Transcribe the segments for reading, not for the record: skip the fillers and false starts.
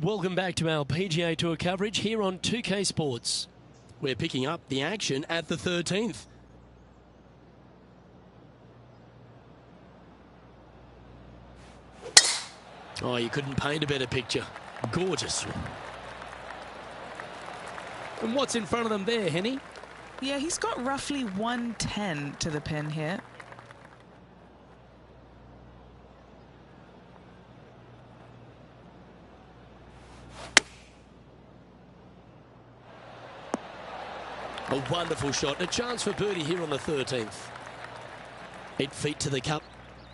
Welcome back to our PGA Tour coverage here on 2K Sports. We're picking up the action at the 13th. Oh, you couldn't paint a better picture. Gorgeous. And what's in front of them there, Henny? Yeah, he's got roughly 110 to the pin here. A wonderful shot. A chance for birdie here on the 13th. 8 feet to the cup.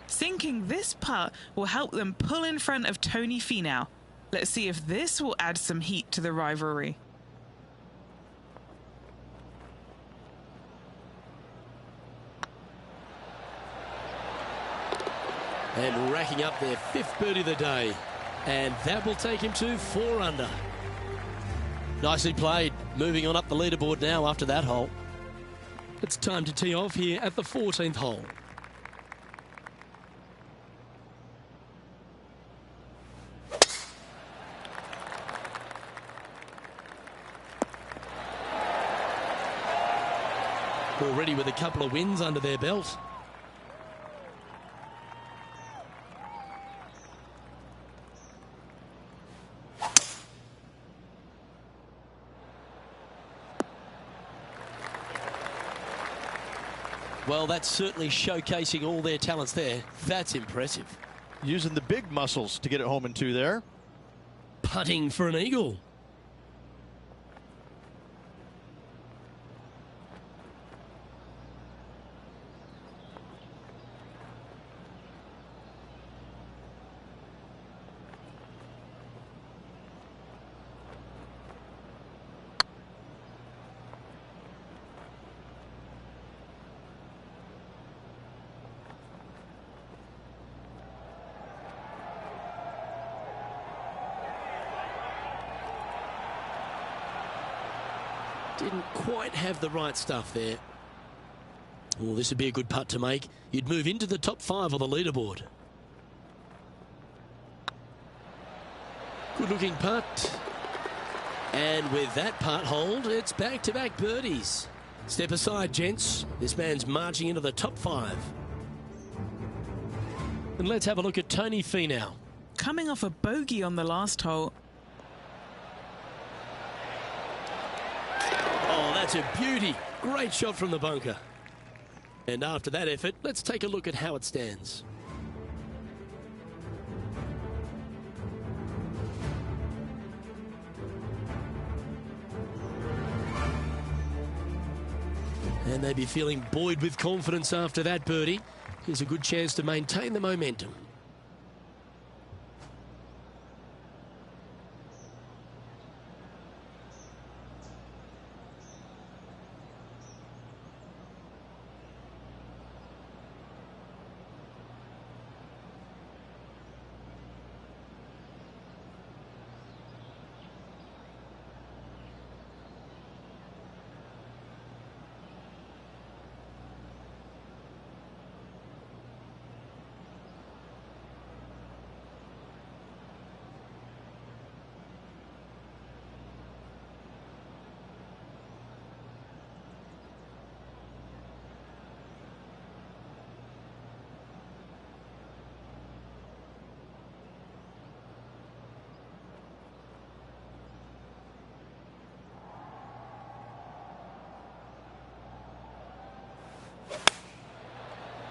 Sinking this putt will help them pull in front of Tony Finau. Let's see if this will add some heat to the rivalry. And racking up their 5th birdie of the day. And that will take him to 4 under. Nicely played. Moving on up the leaderboard now after that hole. It's time to tee off here at the 14th hole. Already with a couple of wins under their belt. Well, that's certainly showcasing all their talents there. That's impressive. Using the big muscles to get it home in 2 there. Putting for an eagle. Didn't quite have the right stuff there. Well, this would be a good putt to make. You'd move into the top 5 on the leaderboard. Good looking putt. And with that putt hold, it's back-to-back birdies. Step aside, gents. This man's marching into the top 5. And let's have a look at Tony Finau. Coming off a bogey on the last hole. Oh, that's a beauty. Great shot from the bunker. And after that effort, let's take a look at how it stands. And they'd be feeling buoyed with confidence after that birdie. Here's a good chance to maintain the momentum.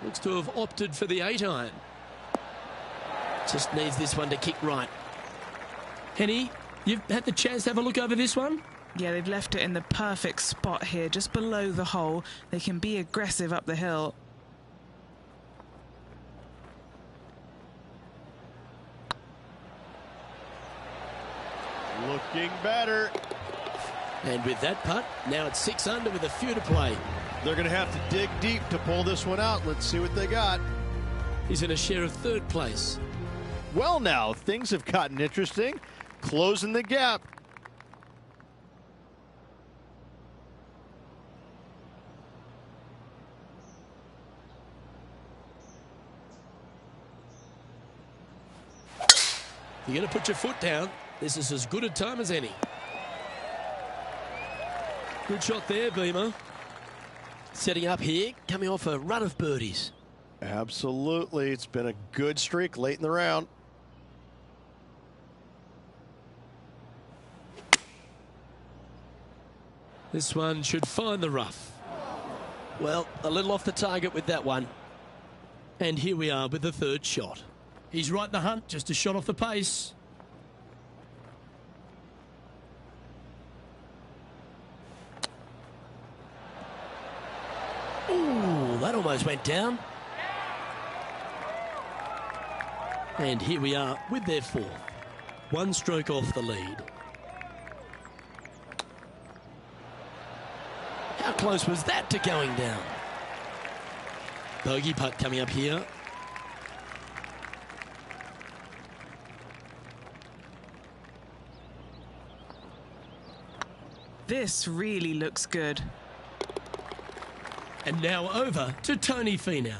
Looks to have opted for the 8-iron. Just needs this one to kick right. Henny, you've had the chance to have a look over this one? Yeah, they've left it in the perfect spot here, just below the hole. They can be aggressive up the hill. Looking better. And with that putt, now it's 6 under with a few to play. They're going to have to dig deep to pull this one out. Let's see what they got. He's in a share of 3rd place. Well, now things have gotten interesting. Closing the gap. You're going to put your foot down. This is as good a time as any. Good shot there, Beamer. Setting up here, coming off a run of birdies. Absolutely. It's been a good streak late in the round. This one should find the rough. Well, a little off the target with that one. And here we are with the third shot. He's right in the hunt, just a shot off the pace. Ooh, that almost went down. And here we are with their fourth. One stroke off the lead. How close was that to going down? Bogey putt coming up here. This really looks good. And now over to Tony Finau.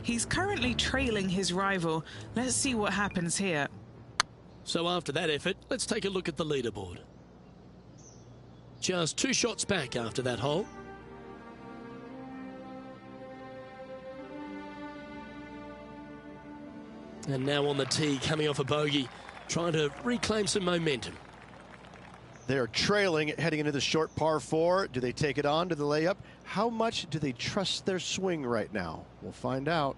He's currently trailing his rival. Let's see what happens here. So after that effort, let's take a look at the leaderboard. Just 2 shots back after that hole. And now on the tee, coming off a bogey, trying to reclaim some momentum. They're trailing, heading into the short par 4. Do they take it on to the layup? How much do they trust their swing right now? We'll find out.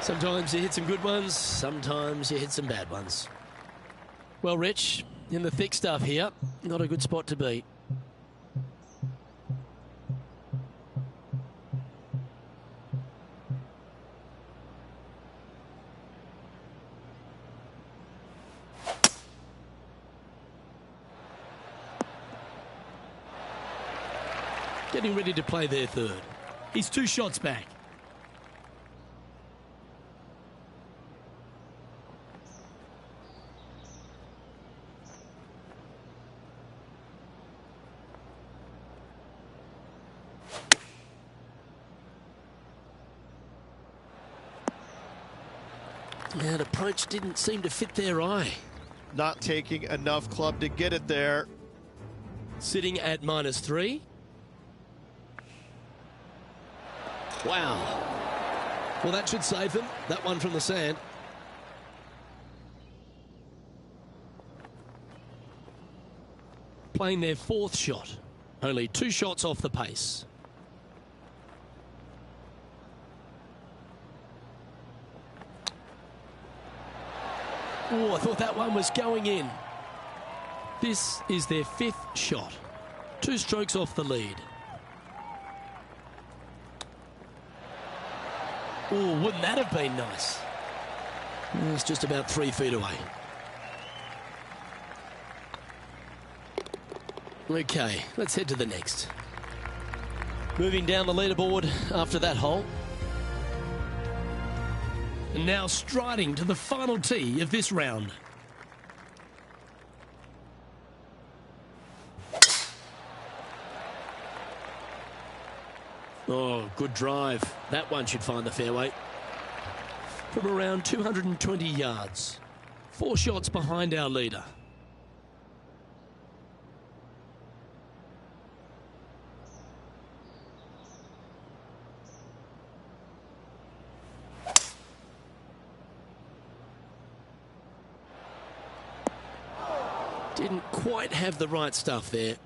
Sometimes you hit some good ones, sometimes you hit some bad ones. Well, Rich, in the thick stuff here, not a good spot to be. Getting ready to play their third. He's 2 shots back. That approach didn't seem to fit their eye. Not taking enough club to get it there. Sitting at -3. Wow. Well, that should save them. That one from the sand. Playing their 4th shot. Only 2 shots off the pace. Oh, I thought that one was going in. This is their 5th shot. 2 strokes off the lead. Oh, wouldn't that have been nice? It's just about 3 feet away. Okay, let's head to the next. Moving down the leaderboard after that hole. And now striding to the final tee of this round. Oh, good drive. That one should find the fairway. From around 220 yards. 4 shots behind our leader. Didn't quite have the right stuff there.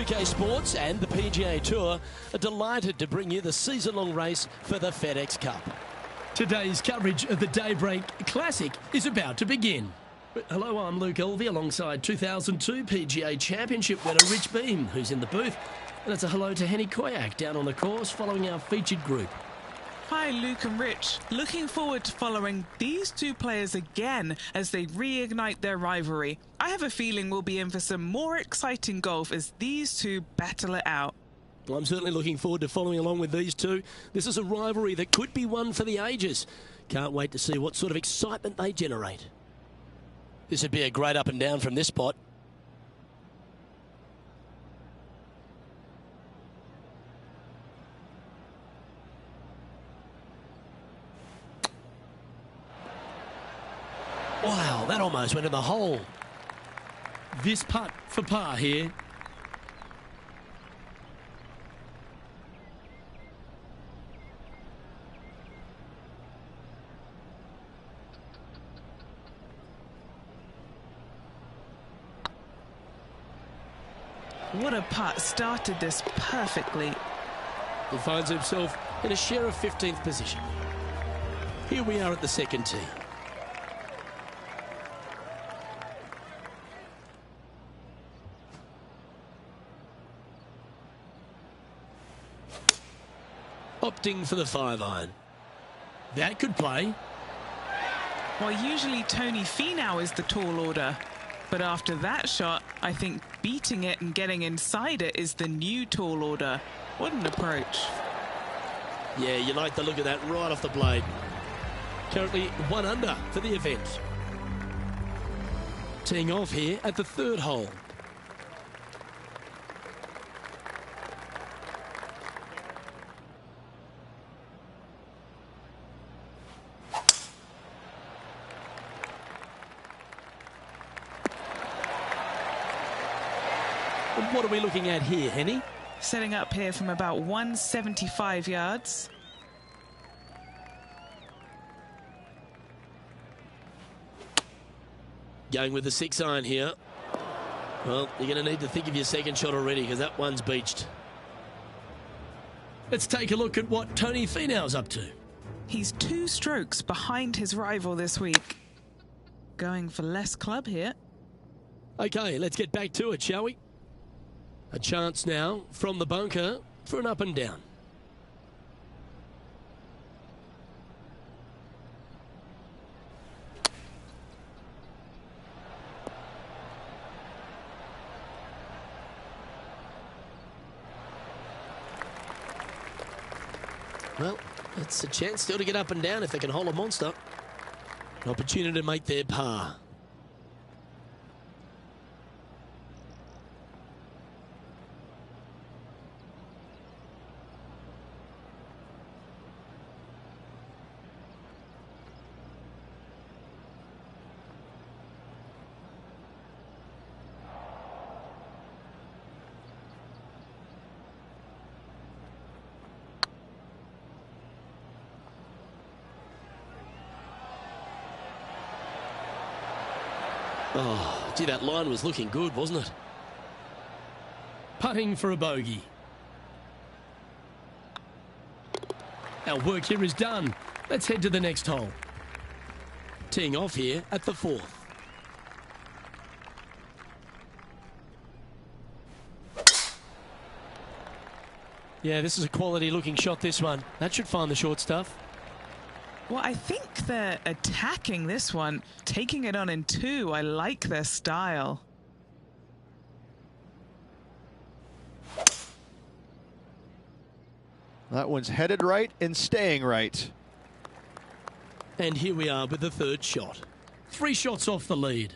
2K Sports and the PGA Tour are delighted to bring you the season-long race for the FedEx Cup. Today's coverage of the Daybreak Classic is about to begin. Hello, I'm Luke Elvey alongside 2002 PGA Championship winner Rich Beam, who's in the booth. And it's a hello to Henny Koyak down on the course following our featured group. Hi, Luke and Rich. Looking forward to following these two players again as they reignite their rivalry. I have a feeling we'll be in for some more exciting golf as these two battle it out. Well, I'm certainly looking forward to following along with these two. This is a rivalry that could be one for the ages. Can't wait to see what sort of excitement they generate. This would be a great up and down from this spot. Wow, that almost went in the hole. This putt for par here. What a putt, started this perfectly. He finds himself in a share of 15th position. Here we are at the second tee. Opting for the 5-iron. That could play. Well, usually Tony Finau is the tall order. But after that shot, I think beating it and getting inside it is the new tall order. What an approach. Yeah, you like the look of that right off the blade. Currently 1 under for the event. Teeing off here at the 3rd hole. What are we looking at here, Henny? Setting up here from about 175 yards. Going with the 6-iron here. Well, you're going to need to think of your second shot already because that one's beached. Let's take a look at what Tony Finau's up to. He's 2 strokes behind his rival this week. Going for less club here. Okay, let's get back to it, shall we? A chance now from the bunker for an up and down. Well, it's a chance still to get up and down if they can hold a monster. An opportunity to make their par. Oh, gee, that line was looking good, wasn't it? Putting for a bogey. Our work here is done. Let's head to the next hole. Teeing off here at the 4th. Yeah, this is a quality looking shot, this one. That should find the short stuff. Well, I think they're attacking this one, taking it on in 2. I like their style. That one's headed right and staying right. And here we are with the 3rd shot. 3 shots off the lead.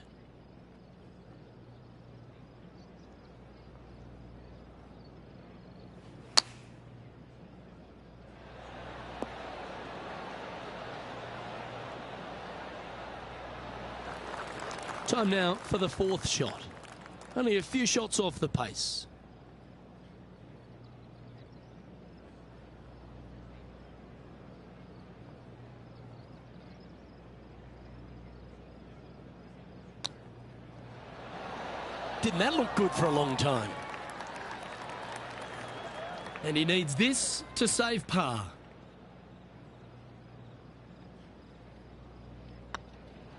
Time now for the 4th shot. Only a few shots off the pace. Didn't that look good for a long time? And he needs this to save par.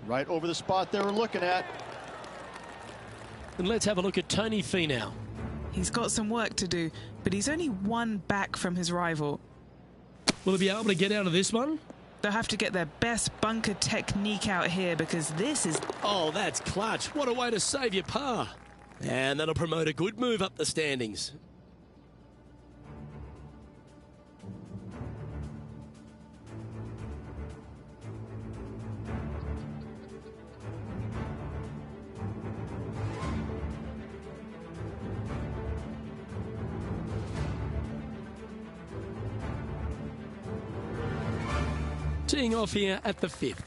Right over the spot they were looking at. And let's have a look at Tony Finau. He's got some work to do, but he's only one back from his rival. Will he be able to get out of this one? They'll have to get their best bunker technique out here because this is... Oh, that's clutch. What a way to save your par. And that'll promote a good move up the standings. Teeing off here at the 5th.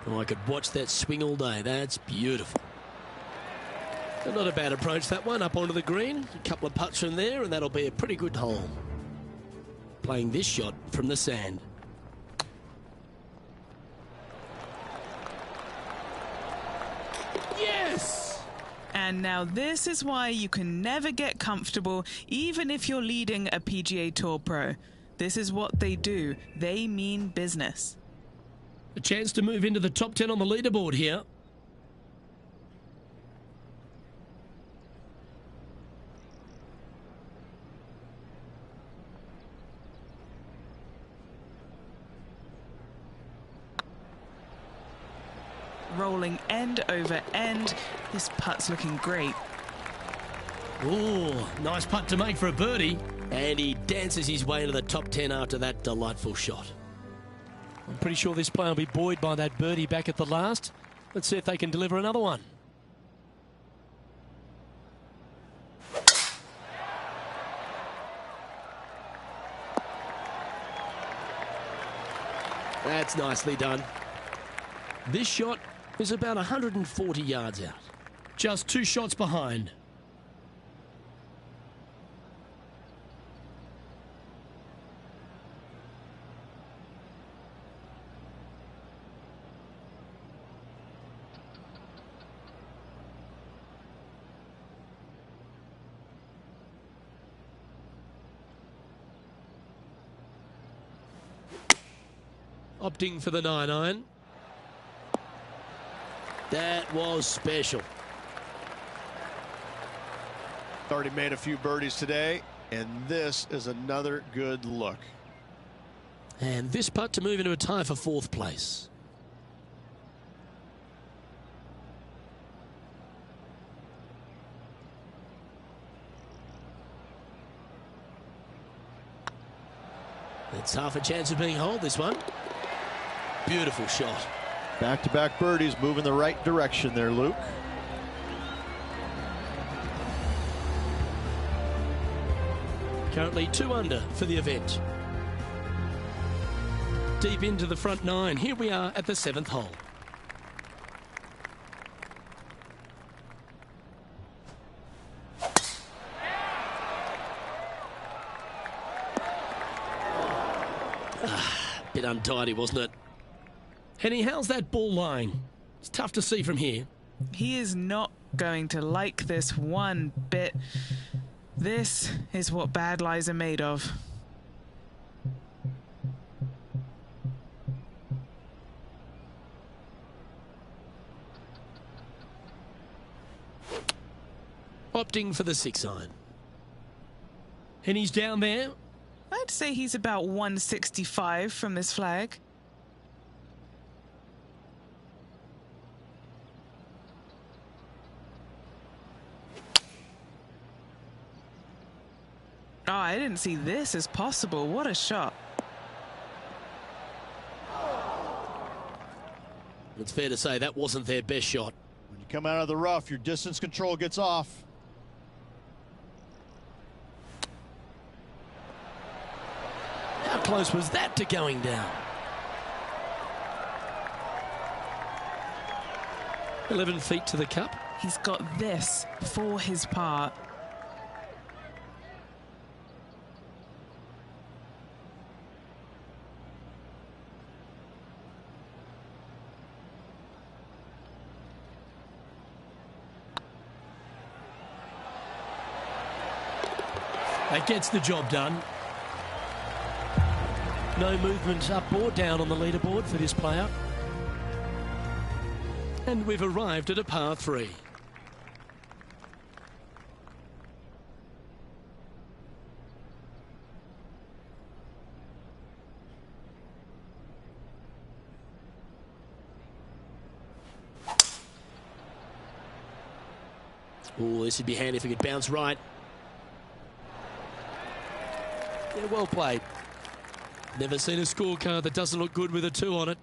Oh, I could watch that swing all day. That's beautiful. And not a bad approach, that one, up onto the green. A couple of putts from there, and that'll be a pretty good hole. Playing this shot from the sand. Yes! And now this is why you can never get comfortable, even if you're leading a PGA Tour pro. This is what they do. They mean business. A chance to move into the top 10 on the leaderboard here. Rolling end over end. This putt's looking great. Ooh, nice putt to make for a birdie. And he dances his way into the top 10 after that delightful shot. I'm pretty sure this player will be buoyed by that birdie back at the last. Let's see if they can deliver another one. That's nicely done. This shot is about 140 yards out. Just 2 shots behind. Opting for the 9-iron. That was special. Already made a few birdies today, and this is another good look. And this putt to move into a tie for 4th place. It's half a chance of being holed, this one. Beautiful shot. Back-to-back birdies, moving the right direction there, Luke. Currently 2 under for the event. Deep into the front 9. Here we are at the 7th hole. Bit untidy, wasn't it? Henny, how's that ball lying? It's tough to see from here. He is not going to like this one bit. This is what bad lies are made of. Opting for the 6-iron. Henny's down there. I'd say he's about 165 from this flag. Oh, I didn't see this as possible. What a shot. It's fair to say that wasn't their best shot. When you come out of the rough, your distance control gets off. How close was that to going down? 11 feet to the cup. He's got this for his part. That gets the job done. No movement up or down on the leaderboard for this player. And we've arrived at a par 3. Oh, this would be handy if we could bounce right. Yeah, well played. Never seen a scorecard that doesn't look good with a 2 on it.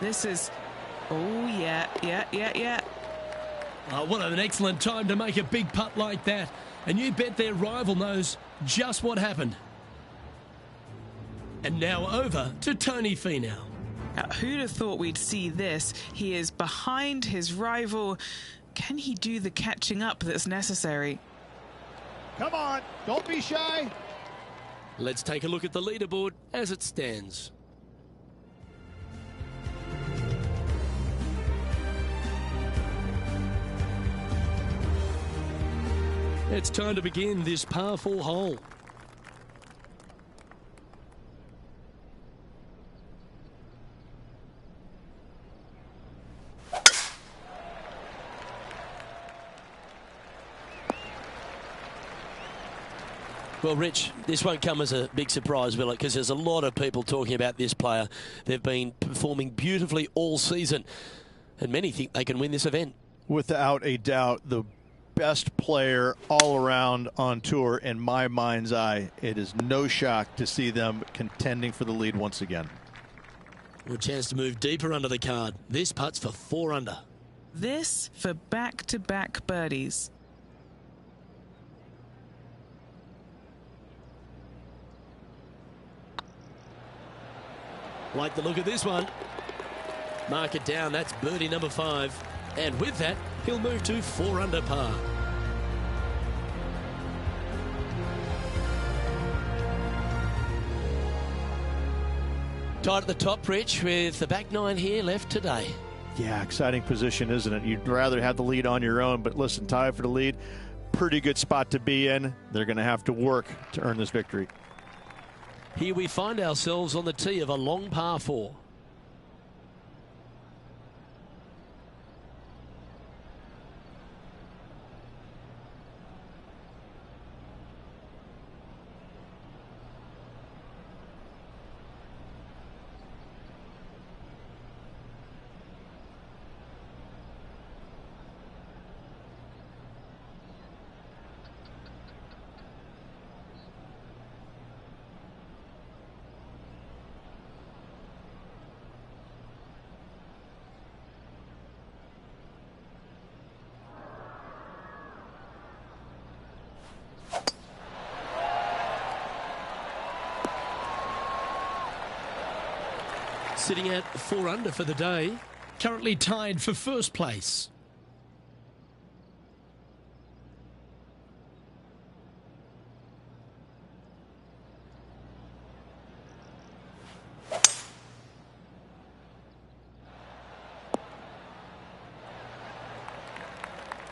This is... Oh, yeah. What an excellent time to make a big putt like that. And you bet their rival knows just what happened. And now over to Tony Finau. Who'd have thought we'd see this? He is behind his rival. Can he do the catching up that's necessary? Come on, don't be shy. Let's take a look at the leaderboard as it stands. It's time to begin this par 4 hole. Well, Rich, this won't come as a big surprise, will it? Because there's a lot of people talking about this player. They've been performing beautifully all season, and many think they can win this event. Without a doubt, the best player all around on tour in my mind's eye. It is no shock to see them contending for the lead once again. Well, a chance to move deeper under the card. This putt's for 4 under. This for back-to-back birdies. Like the look of this one. Mark it down. That's birdie number 5. And with that, he'll move to 4 under par. Tied at the top, Rich, with the back 9 here left today. Yeah, exciting position, isn't it? You'd rather have the lead on your own, but listen, tie for the lead, pretty good spot to be in. They're going to have to work to earn this victory. Here we find ourselves on the tee of a long par 4. Sitting at 4 under for the day. Currently tied for first place.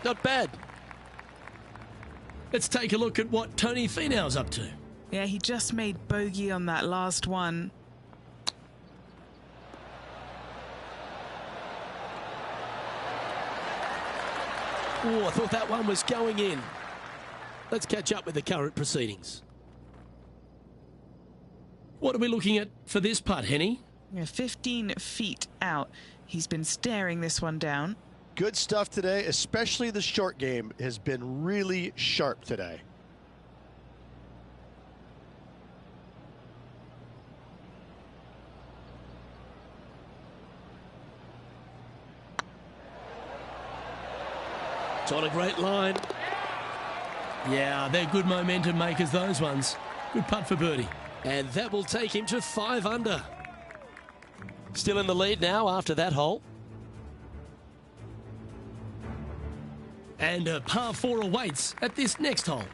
Not bad. Let's take a look at what Tony Finau's up to. Yeah, he just made bogey on that last one. Oh, I thought that one was going in. Let's catch up with the current proceedings. What are we looking at for this putt, Henny? Yeah, 15 feet out. He's been staring this one down. Good stuff today, especially the short game has been really sharp today. It's on a great line. Yeah, they're good momentum makers, those ones. Good putt for birdie. And that will take him to 5 under. Still in the lead now after that hole. And a par 4 awaits at this next hole.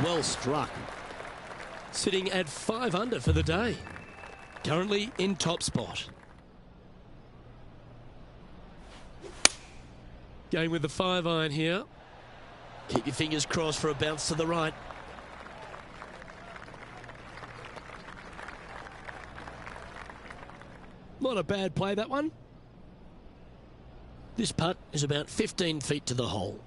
Well struck. Sitting at 5 under for the day. Currently in top spot. Going with the 5-iron here. Keep your fingers crossed for a bounce to the right. Not a bad play, that one. This putt is about 15 feet to the hole.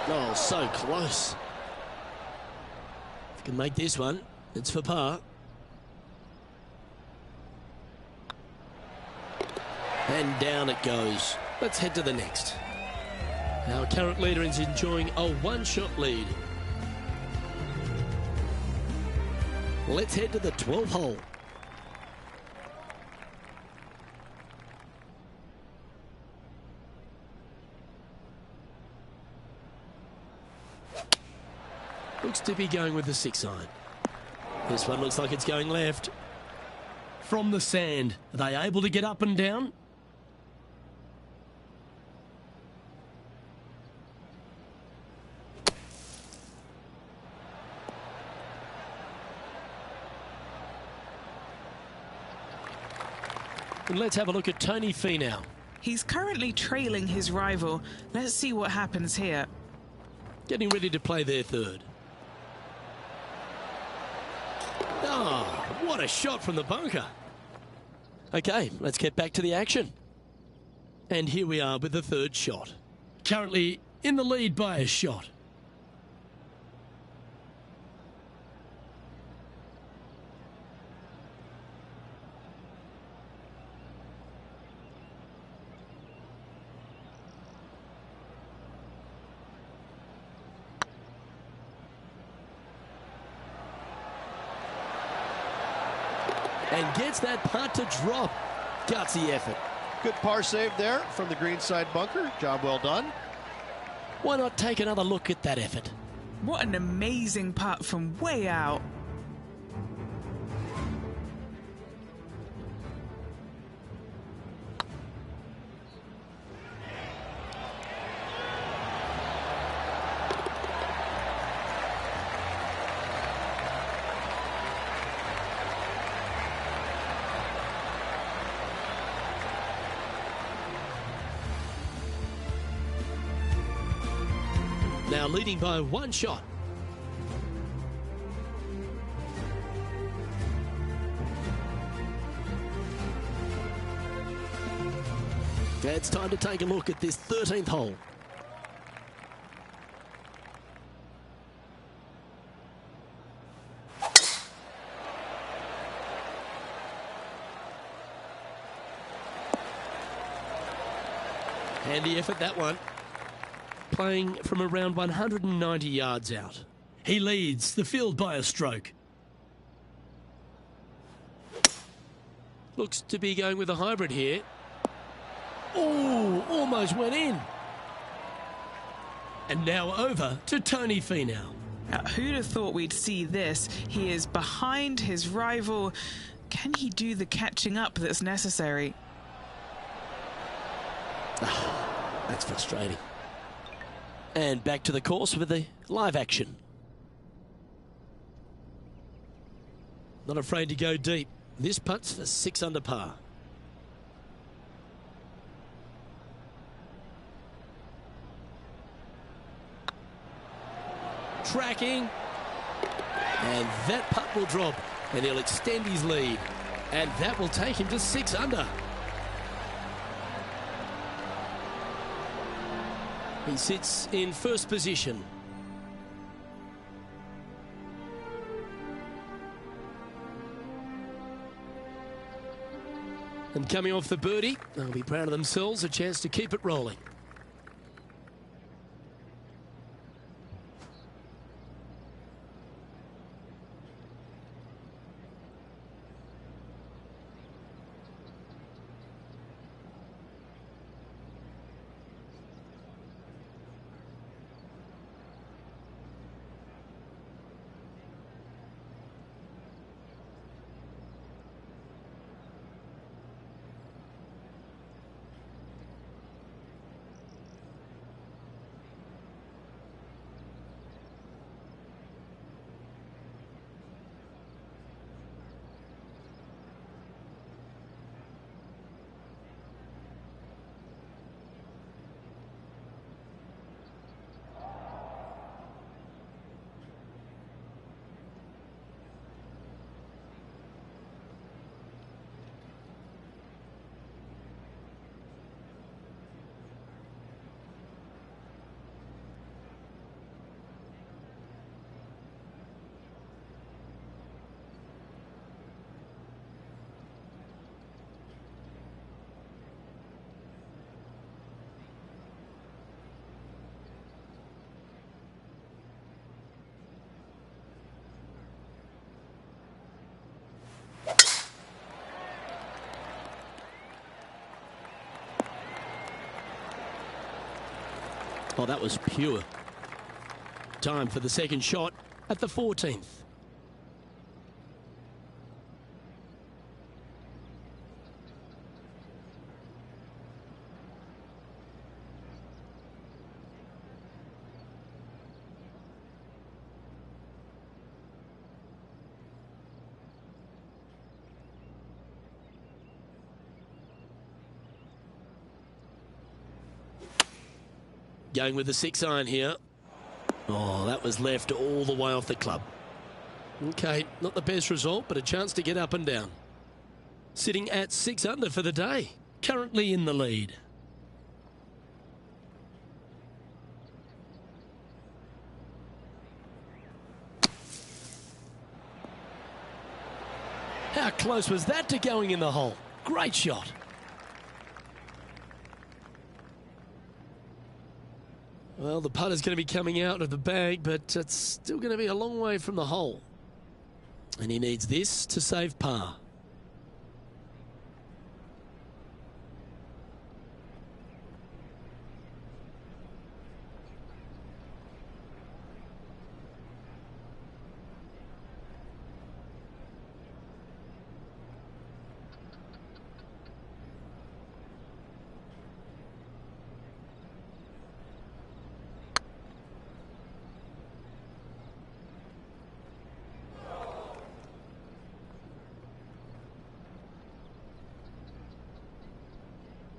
Oh, so close. If you can make this one, it's for par. And down it goes. Let's head to the next. Our current leader is enjoying a one-shot lead. Let's head to the 12th hole. Looks to be going with the 6-iron. This one looks like it's going left. From the sand, are they able to get up and down? And let's have a look at Tony Finau. He's currently trailing his rival. Let's see what happens here. Getting ready to play their third. Oh, what a shot from the bunker. Okay, let's get back to the action. And here we are with the third shot. Currently in the lead by a shot. And gets that putt to drop. Gutsy effort. Good par save there from the greenside bunker. Job well done. Why not take another look at that effort? What an amazing putt from way out. Now leading by one shot. It's time to take a look at this 13th hole. Handy effort, that one. Playing from around 190 yards out. He leads the field by a stroke. Looks to be going with a hybrid here. Oh, almost went in. And now over to Tony Finau. Now, who'd have thought we'd see this? He is behind his rival. Can he do the catching up that's necessary? That's frustrating. And back to the course with the live action. Not afraid to go deep. This putt's for 6 under par. Tracking. And that putt will drop. And he'll extend his lead. And that will take him to 6 under. He sits in first position. And coming off the birdie, they'll be proud of themselves, a chance to keep it rolling. Oh, that was pure. Time for the second shot at the 14th. Going with the 6-iron here. Oh, that was left all the way off the club. Okay, not the best result, but a chance to get up and down. Sitting at 6 under for the day. Currently in the lead. How close was that to going in the hole? Great shot. Well, the putter's going to be coming out of the bag, but it's still going to be a long way from the hole. And he needs this to save par.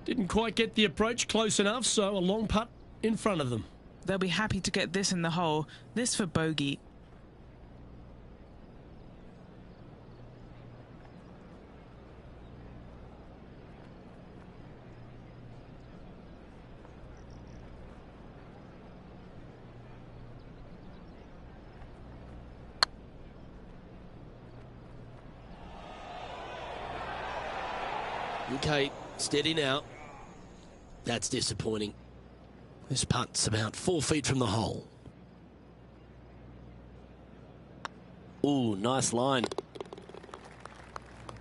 Didn't quite get the approach close enough, so a long putt in front of them. They'll be happy to get this in the hole. This for bogey. Okay, steady now. That's disappointing. This putt's about 4 feet from the hole. Ooh, nice line.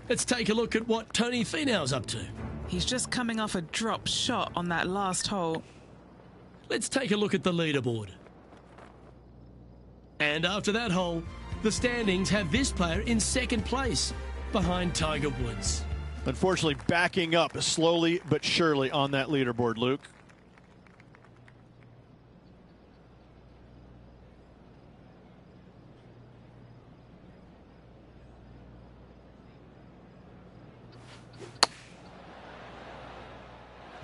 Let's take a look at what Tony Finau's up to. He's just coming off a drop shot on that last hole. Let's take a look at the leaderboard. And after that hole, the standings have this player in second place behind Tiger Woods. Unfortunately, backing up slowly but surely on that leaderboard, Luke.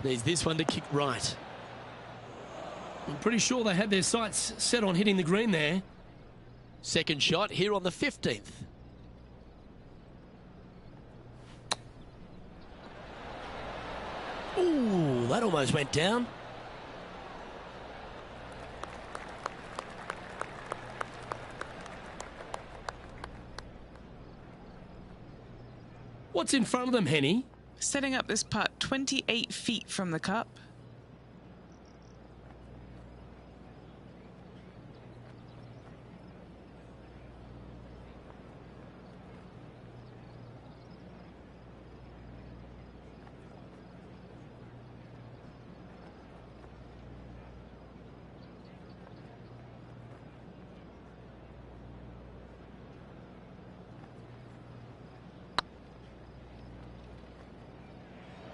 Needs this one to kick right. I'm pretty sure they had their sights set on hitting the green there. Second shot here on the 15th. Ooh, that almost went down. What's in front of them, Henny? Setting up this putt 28 feet from the cup.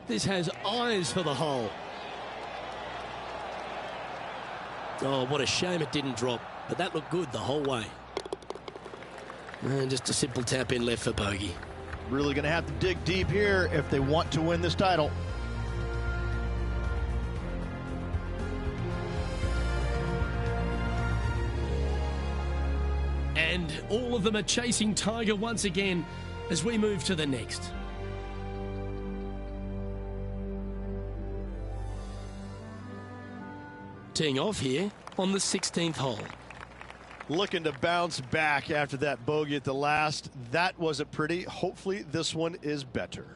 This has eyes for the hole. Oh, what a shame it didn't drop. But that looked good the whole way. And just a simple tap in left for bogey. Really going to have to dig deep here if they want to win this title. And all of them are chasing Tiger once again as we move to the next. Teeing off here on the 16th hole. Looking to bounce back after that bogey at the last. That wasn't pretty. Hopefully this one is better.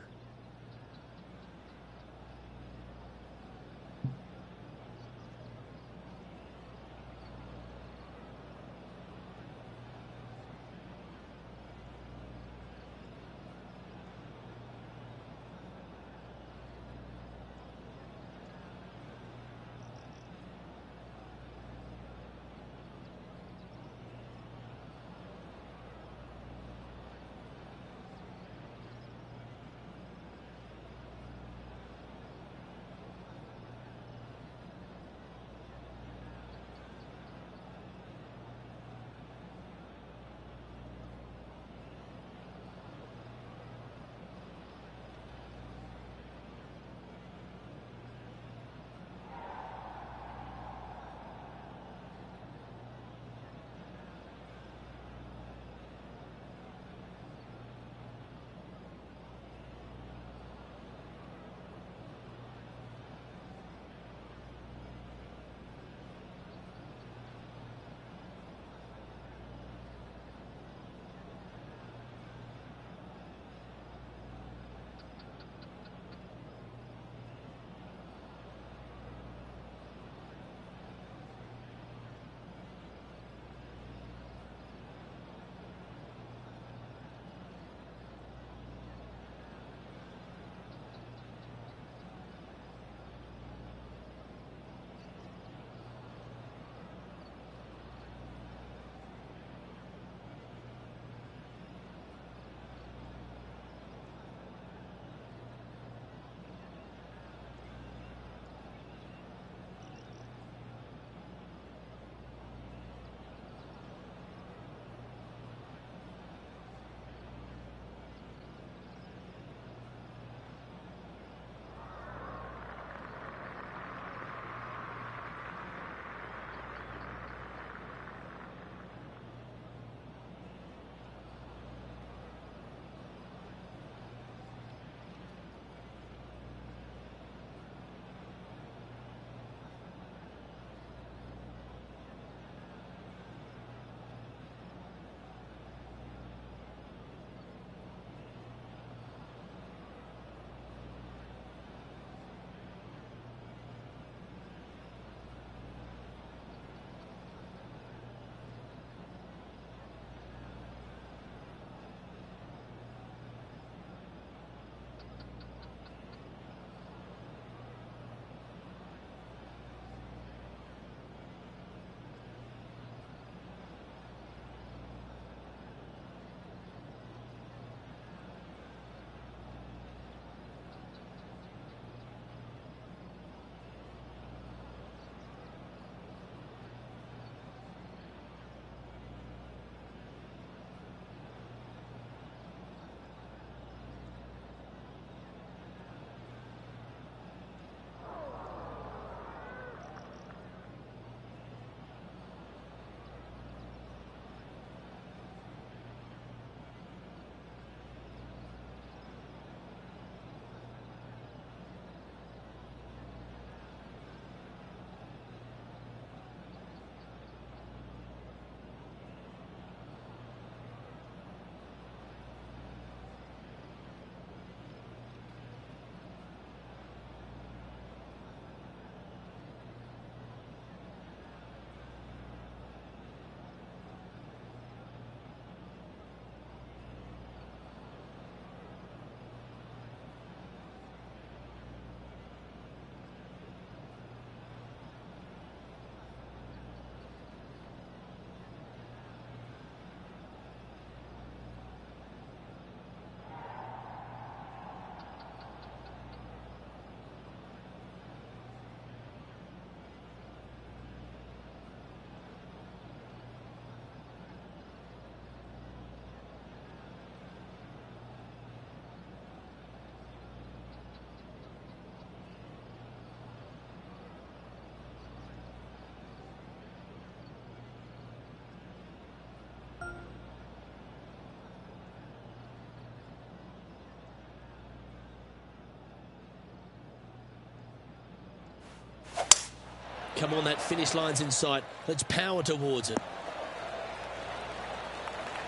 Come on, that finish line's in sight. Let's power towards it.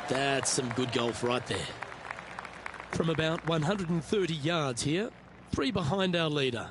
That's some good golf right there. From about 130 yards here, 3 behind our leader.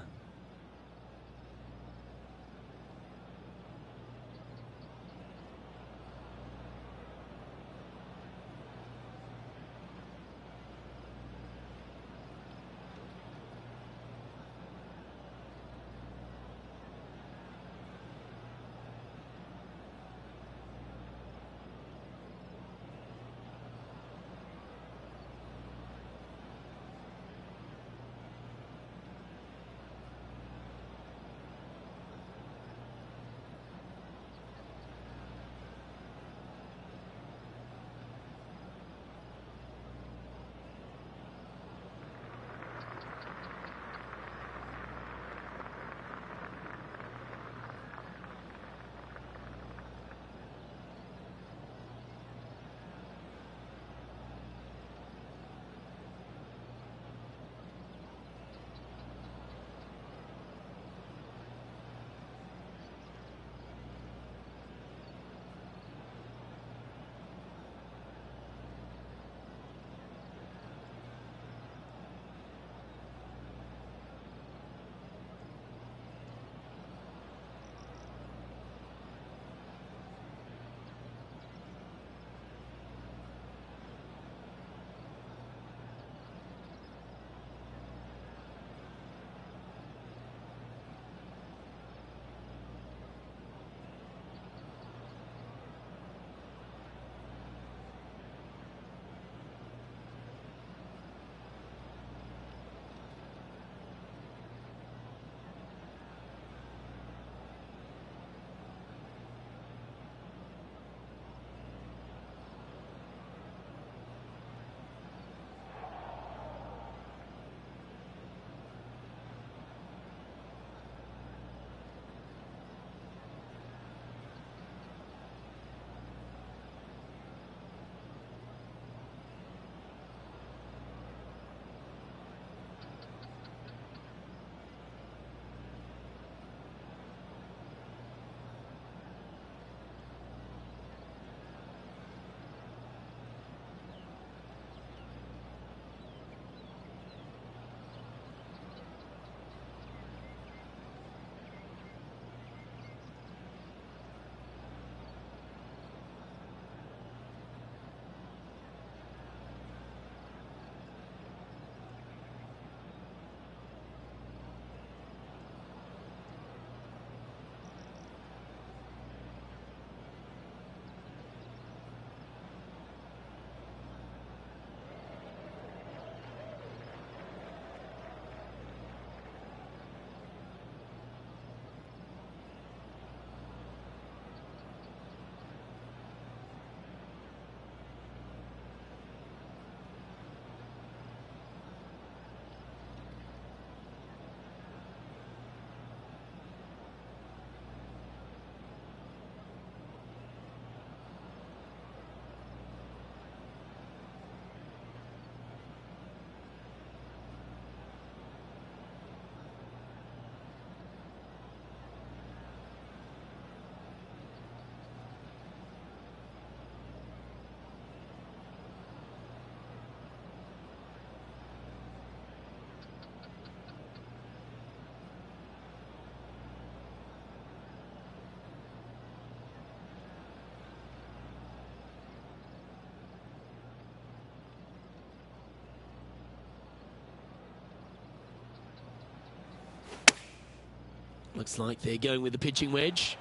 Looks like they're going with the pitching wedge.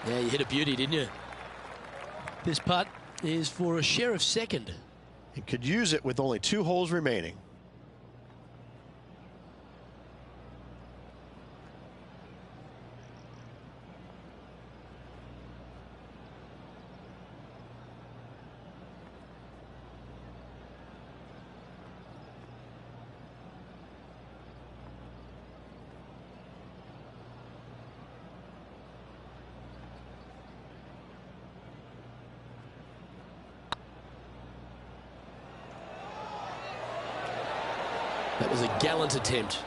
Yeah, you hit a beauty, didn't you? This putt is for a share of second. He could use it with only 2 holes remaining. That was a gallant attempt.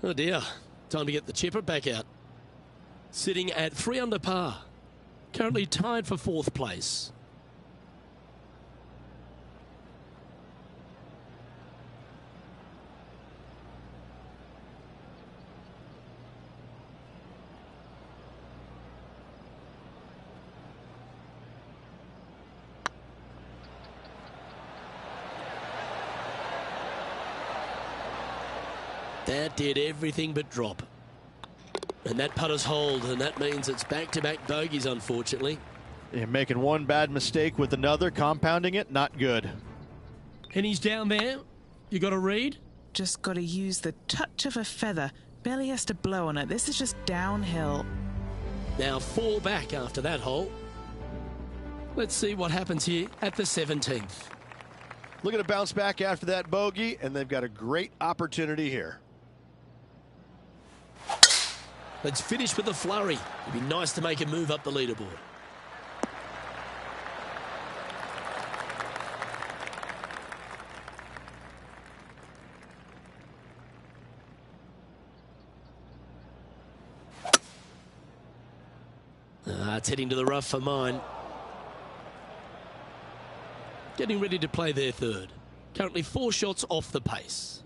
Oh dear, time to get the chipper back out. Sitting at 3 under par. Currently tied for 4th place. That did everything but drop. And that putter's hold, and that means it's back-to-back bogeys, unfortunately. You're making one bad mistake with another, compounding it, not good. And he's down there. You got a read? Just got to use the touch of a feather. Barely has to blow on it. This is just downhill. Now 4 back after that hole. Let's see what happens here at the 17th. Looking to bounce back after that bogey, and they've got a great opportunity here. Let's finish with a flurry. It'd be nice to make a move up the leaderboard. It's heading to the rough for mine. Getting ready to play their 3rd. Currently 4 shots off the pace.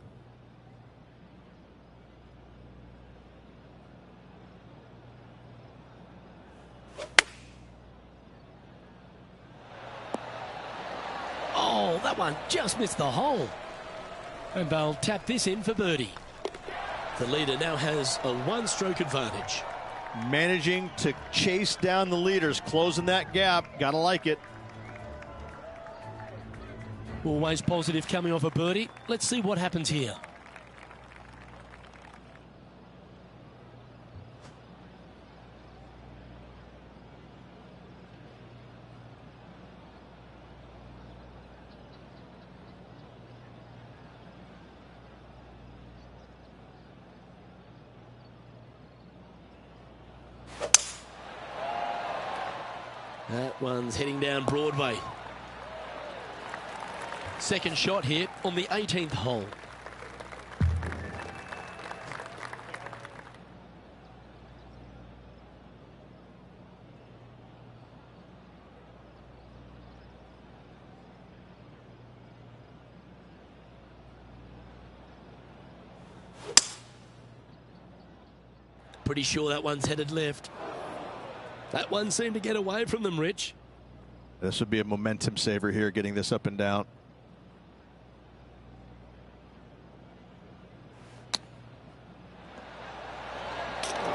Oh, that one just missed the hole. And they'll tap this in for birdie. The leader now has a 1-stroke advantage. Managing to chase down the leaders, closing that gap. Gotta like it. Always positive coming off a birdie. Let's see what happens here. That one's heading down Broadway. Second shot here on the 18th hole. Pretty sure that one's headed left. That one seemed to get away from them, Rich. This would be a momentum saver here, getting this up and down.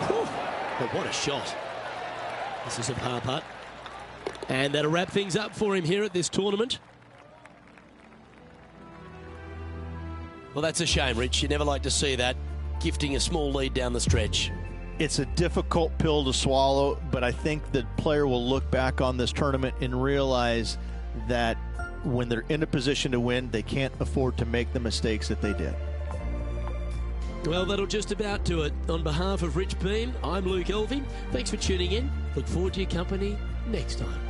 Whew. But what a shot. This is a par putt. And that'll wrap things up for him here at this tournament. Well, that's a shame, Rich. You never like to see that. Gifting a small lead down the stretch. It's a difficult pill to swallow, but I think the player will look back on this tournament and realize that when they're in a position to win, they can't afford to make the mistakes that they did. Well, that'll just about do it. On behalf of Rich Beam, I'm Luke Elving. Thanks for tuning in. Look forward to your company next time.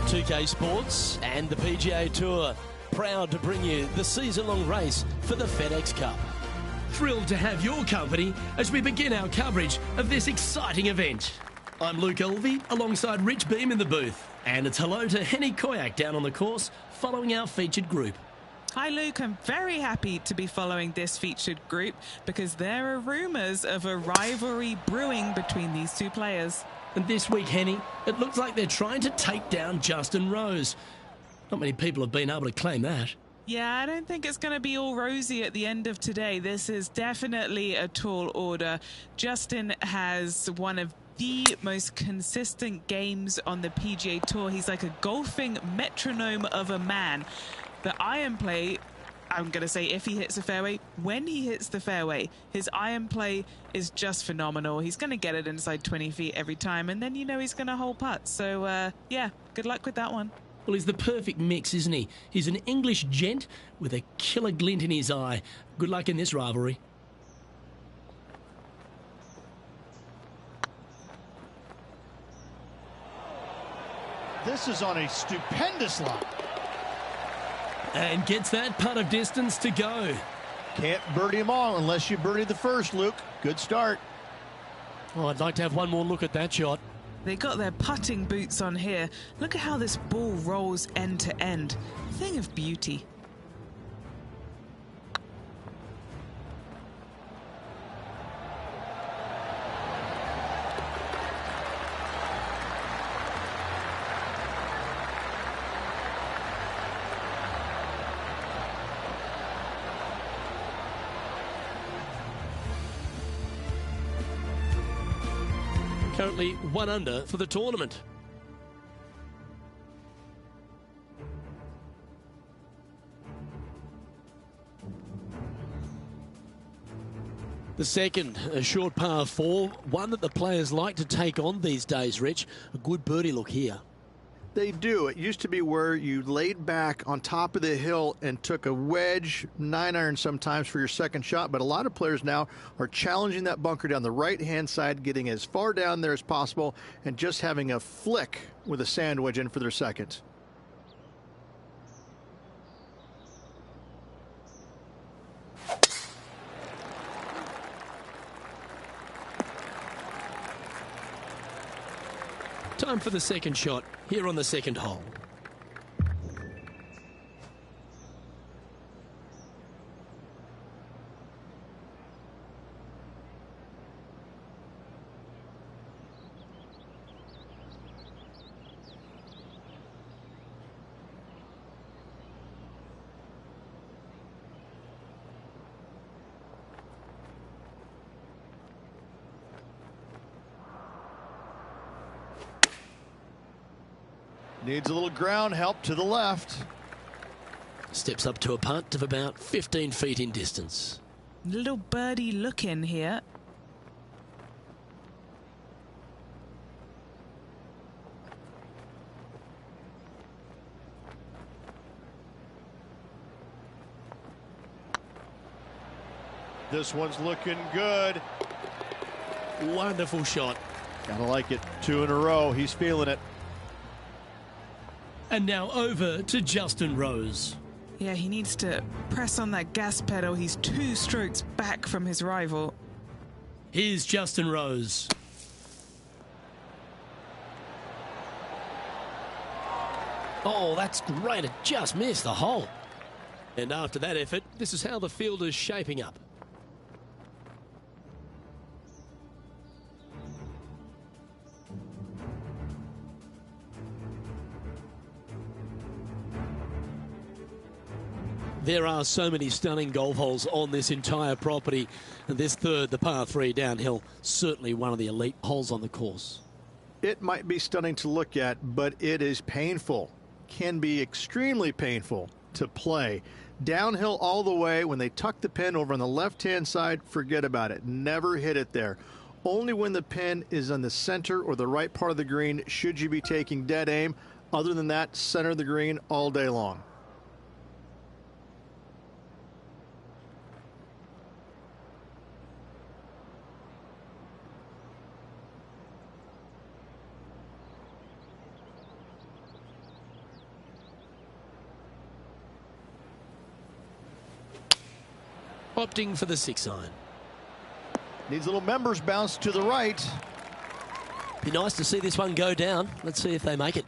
2K Sports and the PGA Tour, proud to bring you the season-long race for the FedEx Cup. Thrilled to have your company as we begin our coverage of this exciting event. I'm Luke Elvey alongside Rich Beam in the booth, and it's hello to Henny Koyak down on the course following our featured group. Hi Luke, I'm very happy to be following this featured group because there are rumours of a rivalry brewing between these two players. And this week, Henny, it looks like they're trying to take down Justin Rose. Not many people have been able to claim that. Yeah, I don't think it's going to be all rosy at the end of today. This is definitely a tall order. Justin has one of the most consistent games on the PGA Tour. He's like a golfing metronome of a man. The iron play, I'm going to say if he hits the fairway, when he hits the fairway, his iron play is just phenomenal. He's going to get it inside 20 feet every time, and then you know he's going to hole putt. So, yeah, good luck with that one. Well, he's the perfect mix, isn't he? He's an English gent with a killer glint in his eye. Good luck in this rivalry. This is on a stupendous line. And gets that putt of distance to go. Can't birdie them all unless you birdie the first, Luke. Good start. Oh, I'd like to have one more look at that shot. They got their putting boots on here. Look at how this ball rolls end to end. Thing of beauty. Currently 1 under for the tournament. The second, a short par 4, one that the players like to take on these days, Rich. A good birdie look here. They do. It used to be where you laid back on top of the hill and took a wedge, 9-iron sometimes for your second shot, but a lot of players now are challenging that bunker down the right-hand side, getting as far down there as possible, and just having a flick with a sand wedge in for their second. Time for the second shot here on the second hole. Needs a little ground help to the left. Steps up to a putt of about 15 feet in distance. Little birdie look in here. This one's looking good. Wonderful shot. Gotta like it. 2 in a row. He's feeling it. And now over to Justin Rose. Yeah, he needs to press on that gas pedal. He's 2 strokes back from his rival. Here's Justin Rose. Oh, that's great. It just missed the hole. And after that effort, this is how the field is shaping up. There are so many stunning golf holes on this entire property. And this third, the par 3 downhill, certainly one of the elite holes on the course. It might be stunning to look at, but it is painful. Can be extremely painful to play. Downhill all the way. When they tuck the pin over on the left-hand side, forget about it. Never hit it there. Only when the pin is on the center or the right part of the green should you be taking dead aim. Other than that, center of the green all day long. opting for the 6 iron. Needs a little members bounce to the right. Be nice to see this one go down. Let's see if they make it.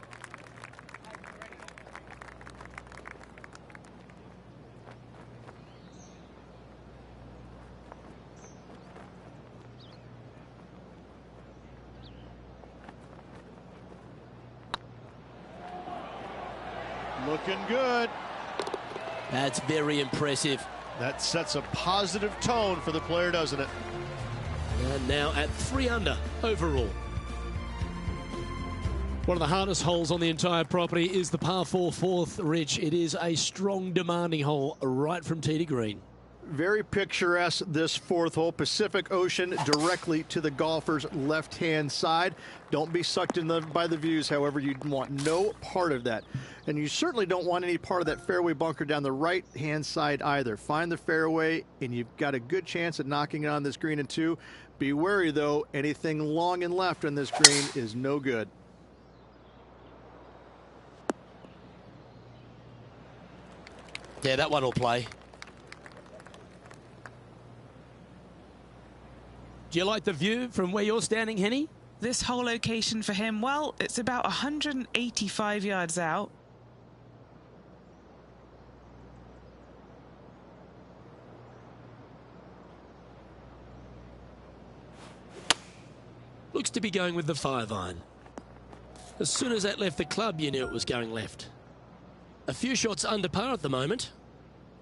Looking good. That's very impressive. That sets a positive tone for the player, doesn't it? And now at 3 under overall. One of the hardest holes on the entire property is the par 4 fourth, Rich. It is a strong, demanding hole right from tee to green. Very picturesque, this 4th hole. Pacific Ocean directly to the golfer's left-hand side. Don't be sucked in by the views, however. You want no part of that. And you certainly don't want any part of that fairway bunker down the right-hand side either. Find the fairway, and you've got a good chance at knocking it on this green in 2. Be wary, though. Anything long and left on this green is no good. Yeah, that one will play. Do you like the view from where you're standing, Henny? This whole location for him, well, it's about 185 yards out. Looks to be going with the 5 iron. As soon as that left the club, you knew it was going left. A few shots under par at the moment.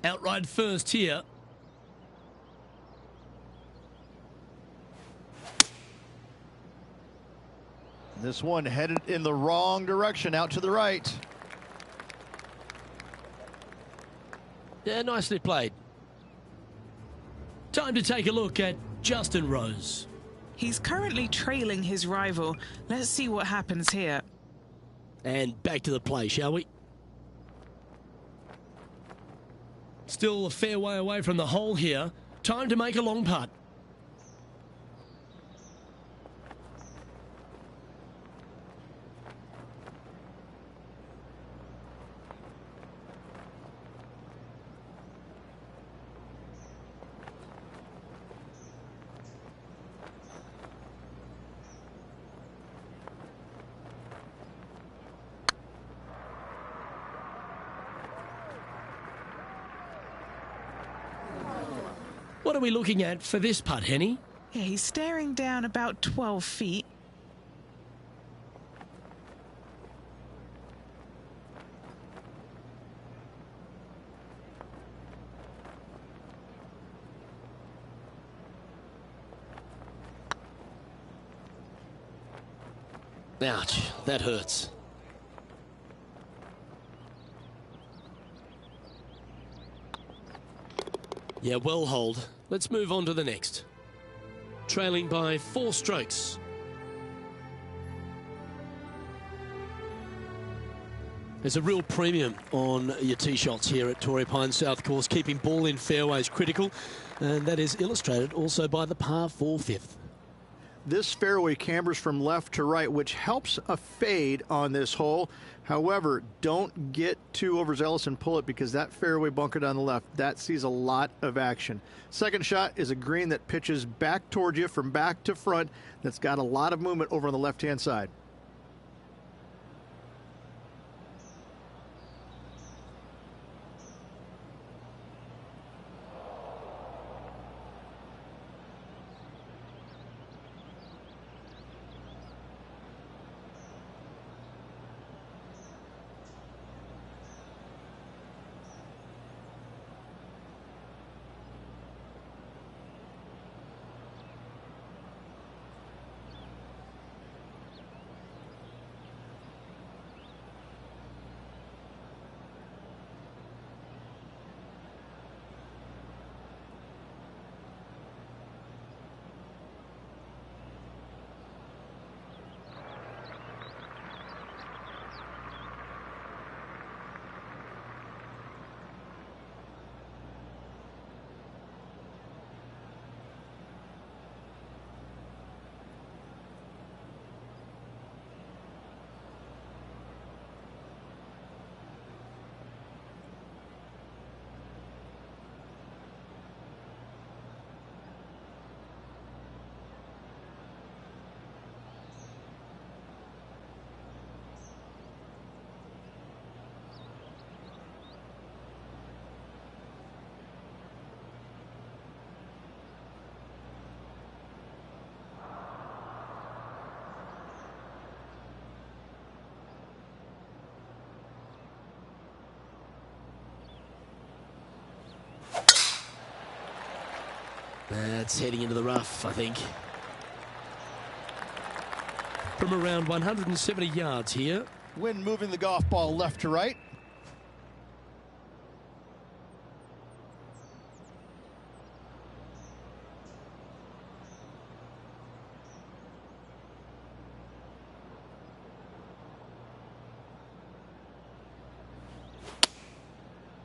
Outright first here. This one headed in the wrong direction, out to the right. Yeah, nicely played. Time to take a look at Justin Rose. He's currently trailing his rival. Let's see what happens here. And back to the play, shall we? Still a fair way away from the hole here. Time to make a long putt. What are we looking at for this putt, Henny? Yeah, he's staring down about 12 feet. Ouch, that hurts. Yeah, well hold. Let's move on to the next. Trailing by 4 strokes. There's a real premium on your tee shots here at Torrey Pines South Course. Keeping ball in fairways critical, and that is illustrated also by the par 4 fifth. This fairway cambers from left to right, which helps a fade on this hole. However, don't get too overzealous and pull it, because that fairway bunker down the left, that sees a lot of action. Second shot is a green that pitches back towards you from back to front. That's got a lot of movement over on the left-hand side. That's heading into the rough, I think. From around 170 yards here. Wind moving the golf ball left to right.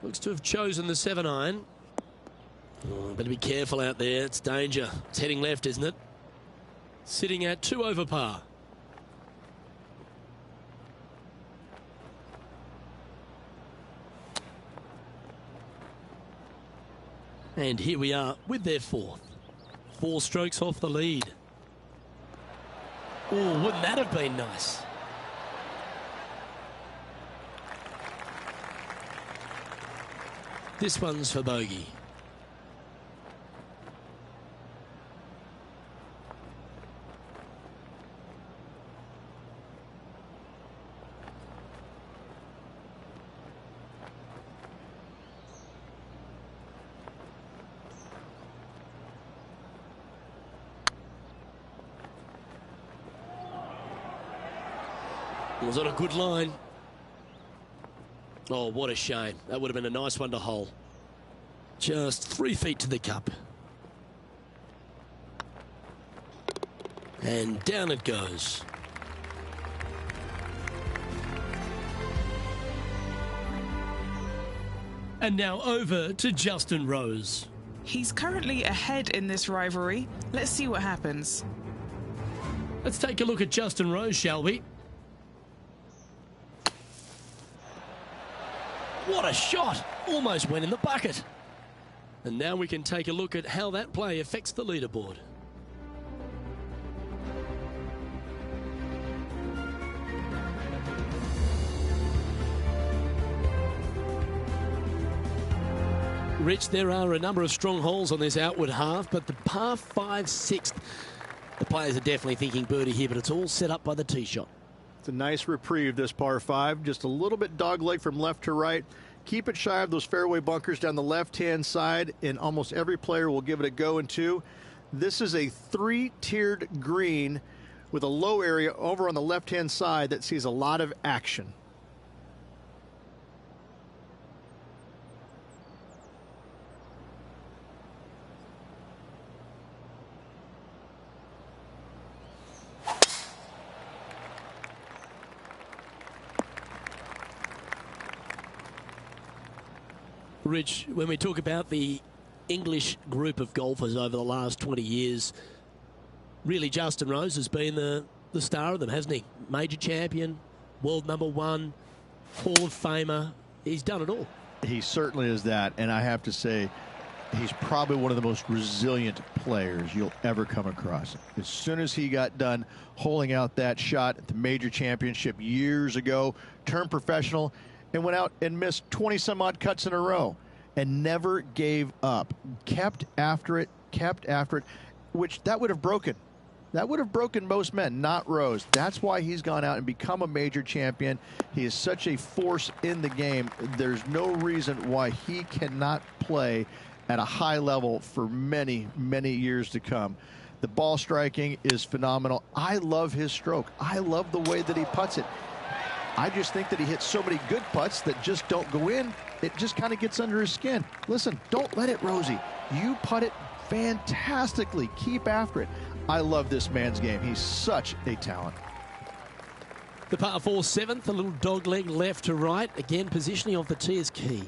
Looks to have chosen the 7-iron. Oh, better be careful out there. It's danger. It's heading left, isn't it? Sitting at 2 over par. And here we are with their 4th. 4 strokes off the lead. Oh, wouldn't that have been nice? This one's for bogey. Was on a good line. Oh, what a shame. That would have been a nice one to hole. Just 3 feet to the cup. And down it goes. And now over to Justin Rose. He's currently ahead in this rivalry. Let's see what happens. Let's take a look at Justin Rose, shall we? What a shot! Almost went in the bucket. And now we can take a look at how that play affects the leaderboard. Rich, there are a number of strong holes on this outward half, but the par 5 6th, the players are definitely thinking birdie here, but it's all set up by the tee shot. It's a nice reprieve, this par 5. Just a little bit dogleg from left to right. Keep it shy of those fairway bunkers down the left-hand side, and almost every player will give it a go in 2. This is a 3-tiered green with a low area over on the left-hand side that sees a lot of action. Rich, when we talk about the English group of golfers over the last 20 years, really Justin Rose has been the star of them, hasn't he? Major champion, world #1, Hall of Famer. He's done it all. He certainly is that, and I have to say, he's probably one of the most resilient players you'll ever come across. As soon as he got done holing out that shot at the major championship years ago, turned professional, and went out and missed 20-some-odd cuts in a row and never gave up. Kept after it, which that would have broken. That would have broken most men, not Rose. That's why he's gone out and become a major champion. He is such a force in the game. There's no reason why he cannot play at a high level for many, many years to come. The ball striking is phenomenal. I love his stroke. I love the way that he putts it. I just think that he hits so many good putts that just don't go in. It just kind of gets under his skin. Listen, don't let it, Rosie. You putt it fantastically. Keep after it. I love this man's game. He's such a talent. The par 4 7th, a little dogleg left to right. Again, positioning of the tee is key.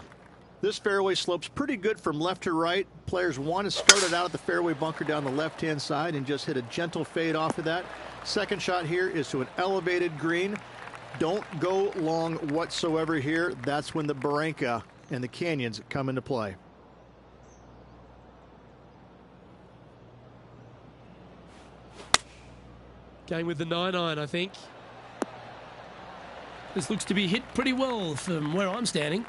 This fairway slopes pretty good from left to right. Players want to start it out at the fairway bunker down the left-hand side and just hit a gentle fade off of that. Second shot here is to an elevated green. Don't go long whatsoever here. That's when the Barranca and the canyons come into play. Going with the 9-iron, I think. This looks to be hit pretty well from where I'm standing.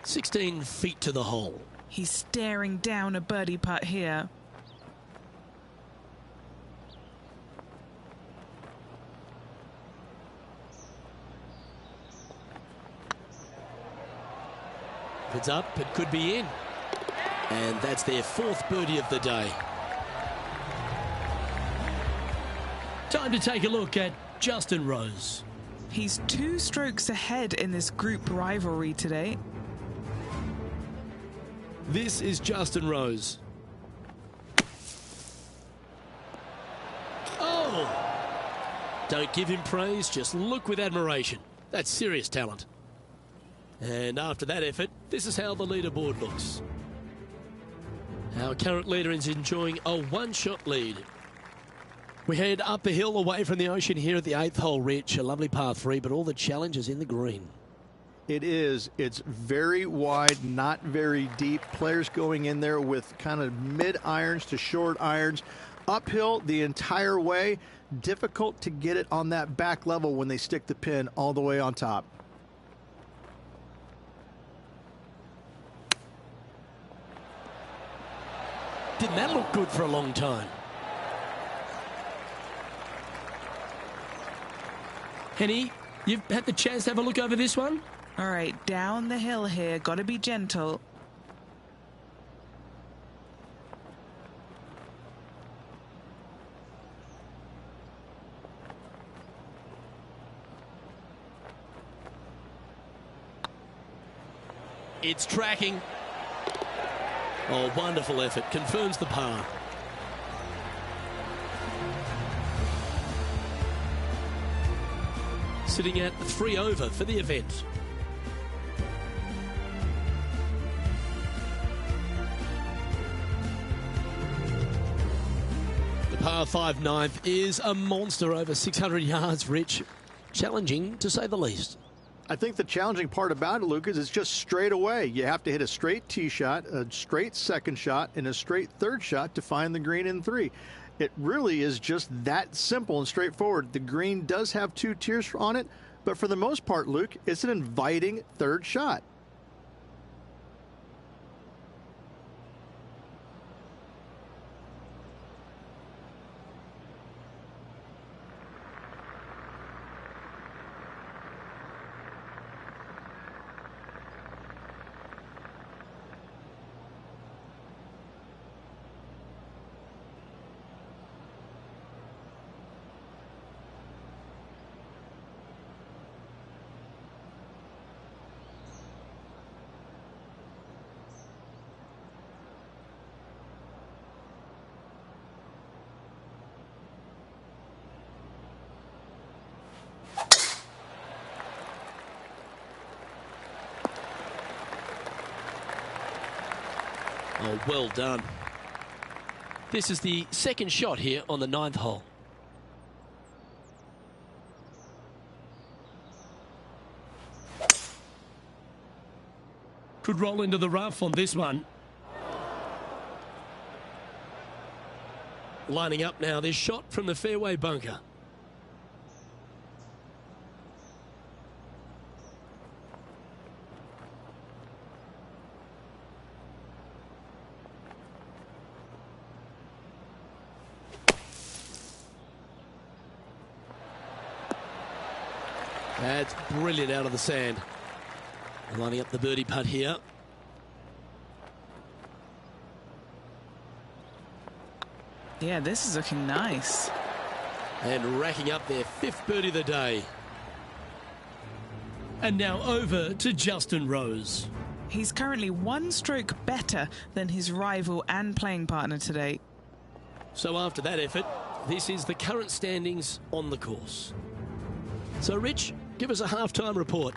16 feet to the hole. He's staring down a birdie putt here. If it's up, it could be in. And that's their 4th birdie of the day. Time to take a look at Justin Rose. He's 2 strokes ahead in this group rivalry today. This is Justin Rose. Oh! Don't give him praise, just look with admiration. That's serious talent. And after that effort, this is how the leaderboard looks. Our current leader is enjoying a 1-shot lead. We head up the hill away from the ocean here at the 8th hole, Rich. A lovely par 3, but all the challenges in the green. It is. It's very wide, not very deep. Players going in there with kind of mid irons to short irons. Uphill the entire way. Difficult to get it on that back level when they stick the pin all the way on top. Didn't that look good for a long time? Henny, you've had the chance to have a look over this one? All right, down the hill here. Got to be gentle. It's tracking. Oh, wonderful effort. Confirms the par. Sitting at 3 over for the event. The par 5 9th is a monster over 600 yards, Rich. Challenging, to say the least. I think the challenging part about it, Lucas, is just straight away. You have to hit a straight tee shot, a straight second shot, and a straight third shot to find the green in 3. It really is just that simple and straightforward. The green does have 2 tiers on it, but for the most part, Luke, it's an inviting third shot. Oh, well done. This is the second shot here on the 9th hole. Could roll into the rough on this one. Lining up now, this shot from the fairway bunker. That's brilliant out of the sand. Lining up the birdie putt here. Yeah, this is looking nice. And racking up their 5th birdie of the day. And now over to Justin Rose. He's currently 1 stroke better than his rival and playing partner today. So after that effort, this is the current standings on the course. So, Rich, give us a halftime report.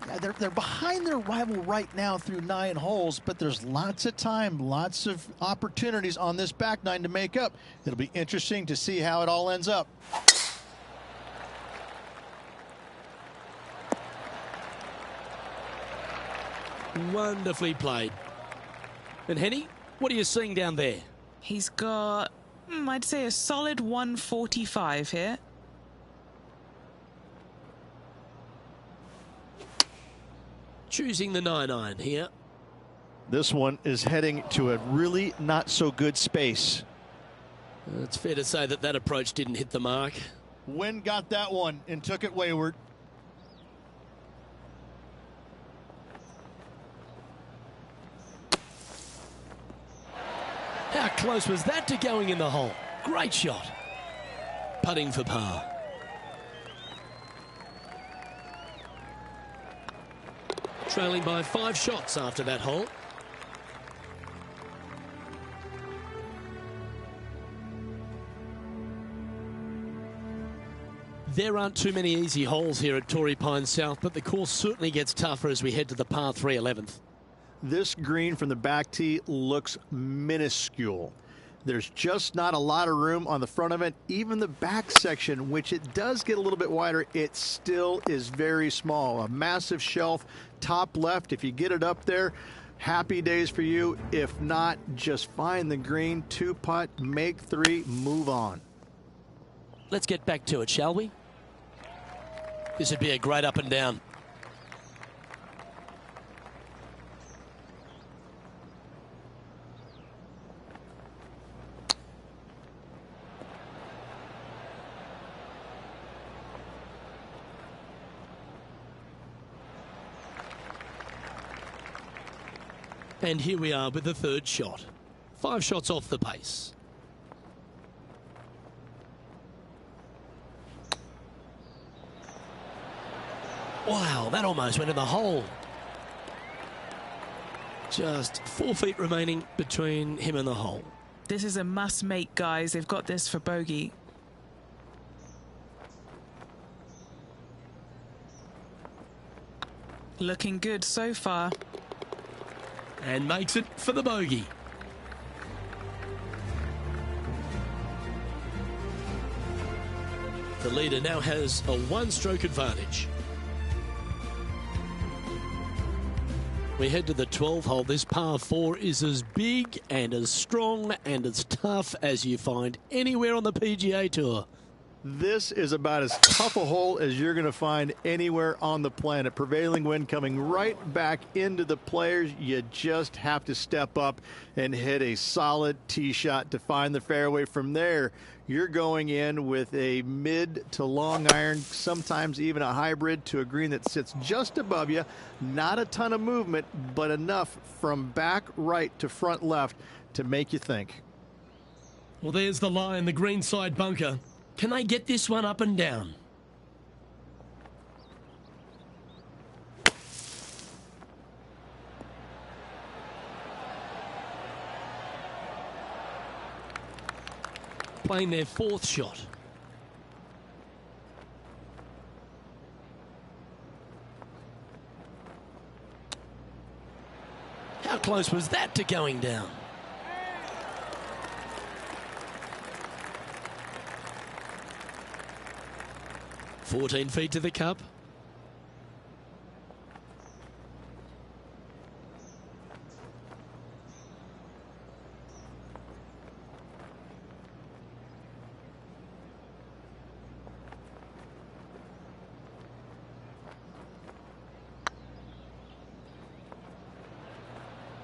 Yeah, they're behind their rival right now through 9 holes, but there's lots of time, lots of opportunities on this back 9 to make up. It'll be interesting to see how it all ends up. Wonderfully played. And Henny, what are you seeing down there? He's got, I'd say, a solid 145 here. Choosing the 9-iron here. This one is heading to a really not so good space. It's fair to say that that approach didn't hit the mark. Wind got that one and took it wayward. How close was that to going in the hole? Great shot. Putting for par. Trailing by 5 shots after that hole. There aren't too many easy holes here at Torrey Pines South, but the course certainly gets tougher as we head to the par 3 11th. This green from the back tee looks minuscule. There's just not a lot of room on the front of it. Even the back section, which it does get a little bit wider, it still is very small. A massive shelf, top left. If you get it up there, happy days for you. If not, just find the green, 2-putt, make 3, move on. Let's get back to it, shall we? This would be a great up and down. And here we are with the third shot. 5 shots off the pace. Wow, that almost went in the hole. Just 4 feet remaining between him and the hole. This is a must-make, guys. They've got this for bogey. Looking good so far. And makes it for the bogey. The leader now has a 1-stroke advantage. We head to the 12th hole. This par 4 is as big and as strong and as tough as you find anywhere on the PGA Tour. This is about as tough a hole as you're going to find anywhere on the planet. Prevailing wind coming right back into the players. You just have to step up and hit a solid tee shot to find the fairway. From there, you're going in with a mid to long iron, sometimes even a hybrid, to a green that sits just above you. Not a ton of movement, but enough from back right to front left to make you think. Well, there's the line, the green side bunker. Can they get this one up and down? Playing their 4th shot. How close was that to going down? "14 feet to the cup."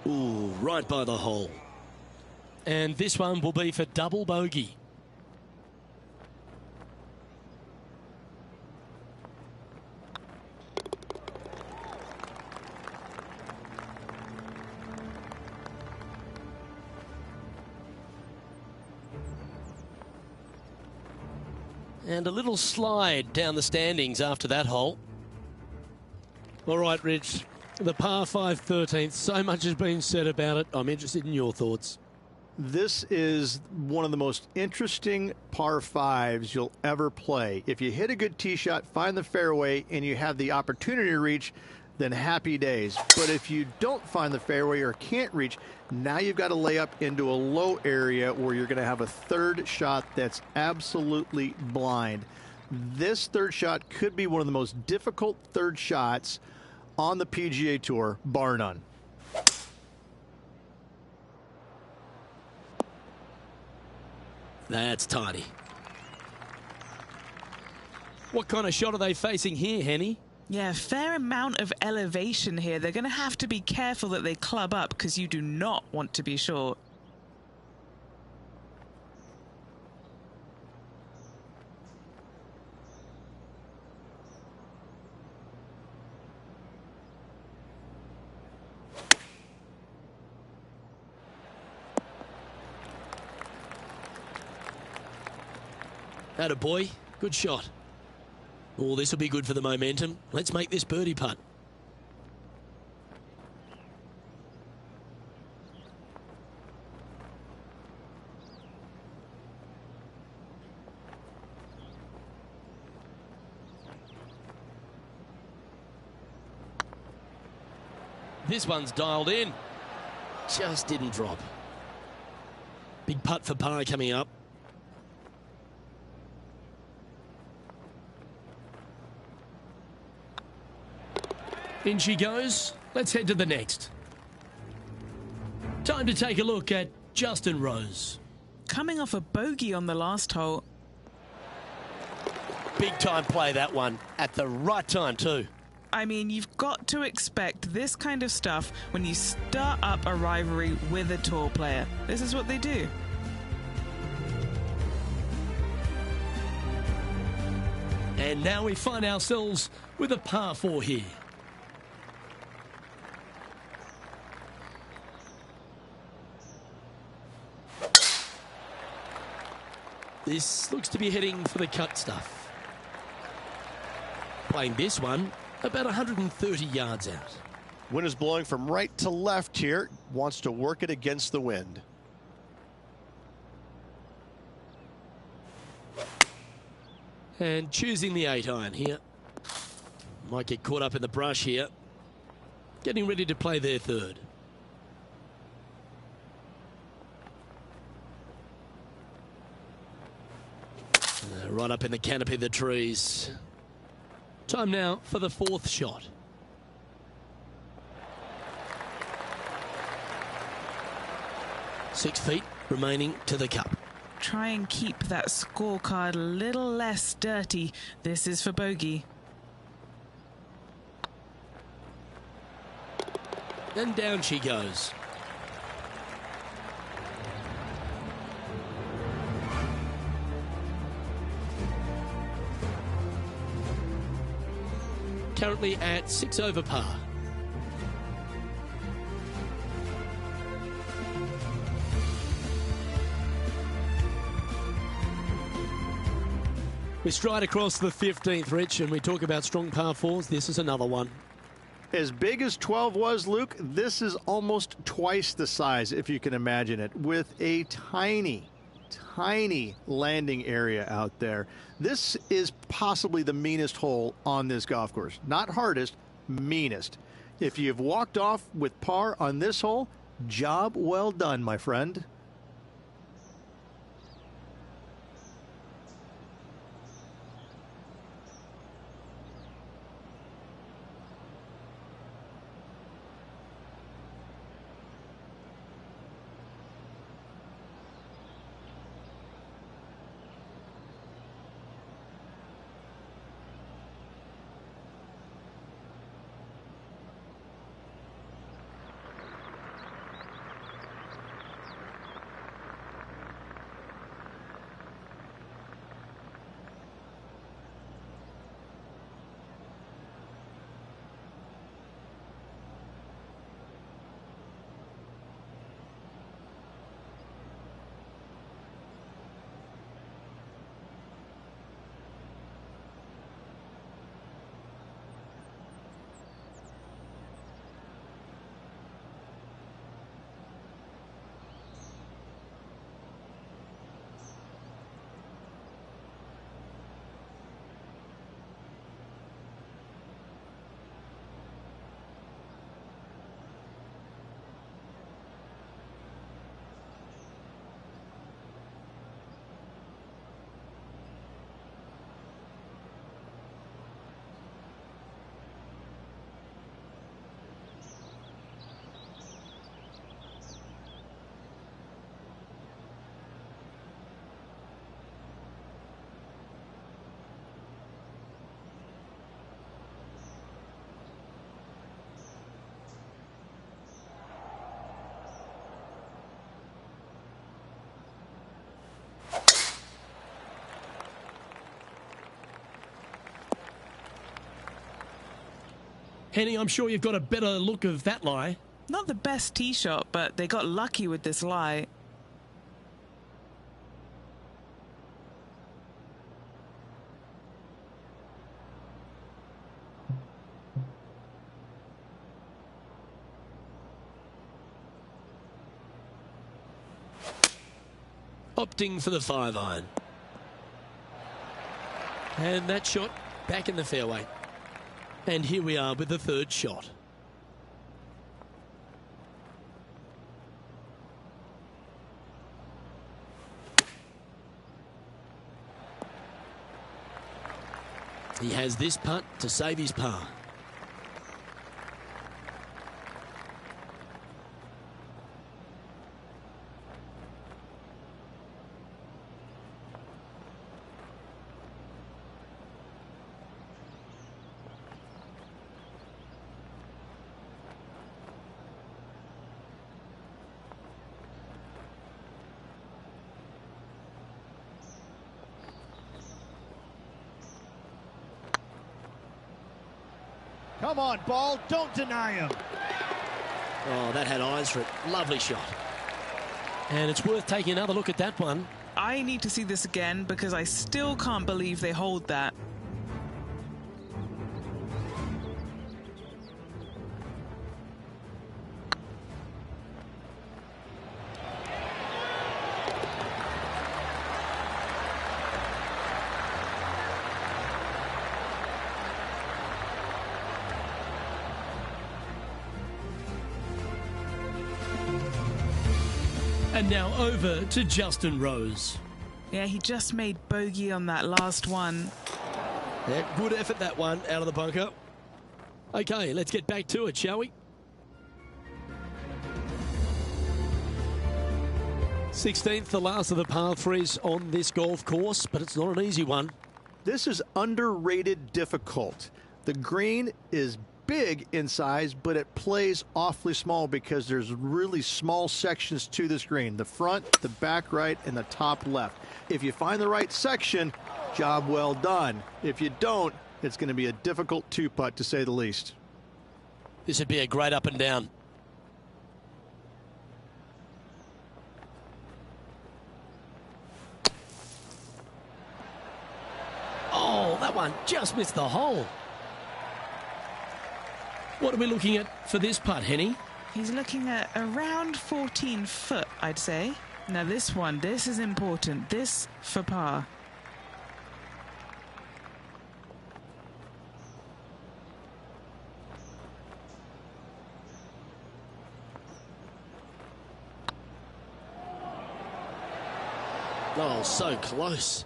Ooh, right by the hole. And this one will be for double bogey. And a little slide down the standings after that hole. All right, Rich, the par 5 13th, so much has been said about it. I'm interested in your thoughts. This is one of the most interesting par 5s you'll ever play. If you hit a good tee shot, find the fairway, and you have the opportunity to reach, then happy days. But if you don't find the fairway or can't reach, now you've got to lay up into a low area where you're going to have a third shot that's absolutely blind. This third shot could be one of the most difficult third shots on the PGA Tour, bar none. That's tidy. What kind of shot are they facing here, Henny? Yeah, fair amount of elevation here. They're going to have to be careful that they club up because you do not want to be short. Atta boy, good shot. Oh, this will be good for the momentum. Let's make this birdie putt. This one's dialed in. Just didn't drop. Big putt for par coming up. In she goes. Let's head to the next. Time to take a look at Justin Rose. Coming off a bogey on the last hole. Big time play, that one. At the right time too. I mean, you've got to expect this kind of stuff when you start up a rivalry with a tour player. This is what they do. And now we find ourselves with a par 4 here. This looks to be heading for the cut stuff. Playing this one about 130 yards out. Wind is blowing from right to left here. Wants to work it against the wind. And choosing the 8-iron here. Might get caught up in the brush here. Getting ready to play their third. Right up in the canopy of the trees. Time now for the fourth shot. Six feet remaining to the cup. Try and keep that scorecard a little less dirty. This is for bogey. And down she goes. Currently at 6 over par. We stride across the 15th, Rich, and we talk about strong par 4s. This is another one. As big as 12 was, Luke, this is almost twice the size, if you can imagine it, with a tiny landing area out there. This is possibly the meanest hole on this golf course. Not hardest, meanest. If you've walked off with par on this hole, job well done, my friend. Henny, I'm sure you've got a better look of that lie. Not the best tee shot, but they got lucky with this lie. opting for the 5-iron. And that shot back in the fairway. And here we are with the third shot. He has this putt to save his par. Come on, ball. Don't deny him. Oh, that had eyes for it. Lovely shot. And it's worth taking another look at that one. I need to see this again because I still can't believe they hold that. And now over to Justin Rose. Yeah, he just made bogey on that last one. Yeah, good effort that one out of the bunker. Okay, let's get back to it, shall we? 16th, the last of the par threes on this golf course, but it's not an easy one. This is underrated difficult. The green is big in size, but it plays awfully small because there's really small sections to this green. The front, the back right, and the top left. If you find the right section, job well done. If you don't, it's going to be a difficult two-putt to say the least. This would be a great up and down. Oh, that one just missed the hole. What are we looking at for this putt, Henny? He's looking at around 14 foot, I'd say. Now this one, this is important. This for par. Oh, so close.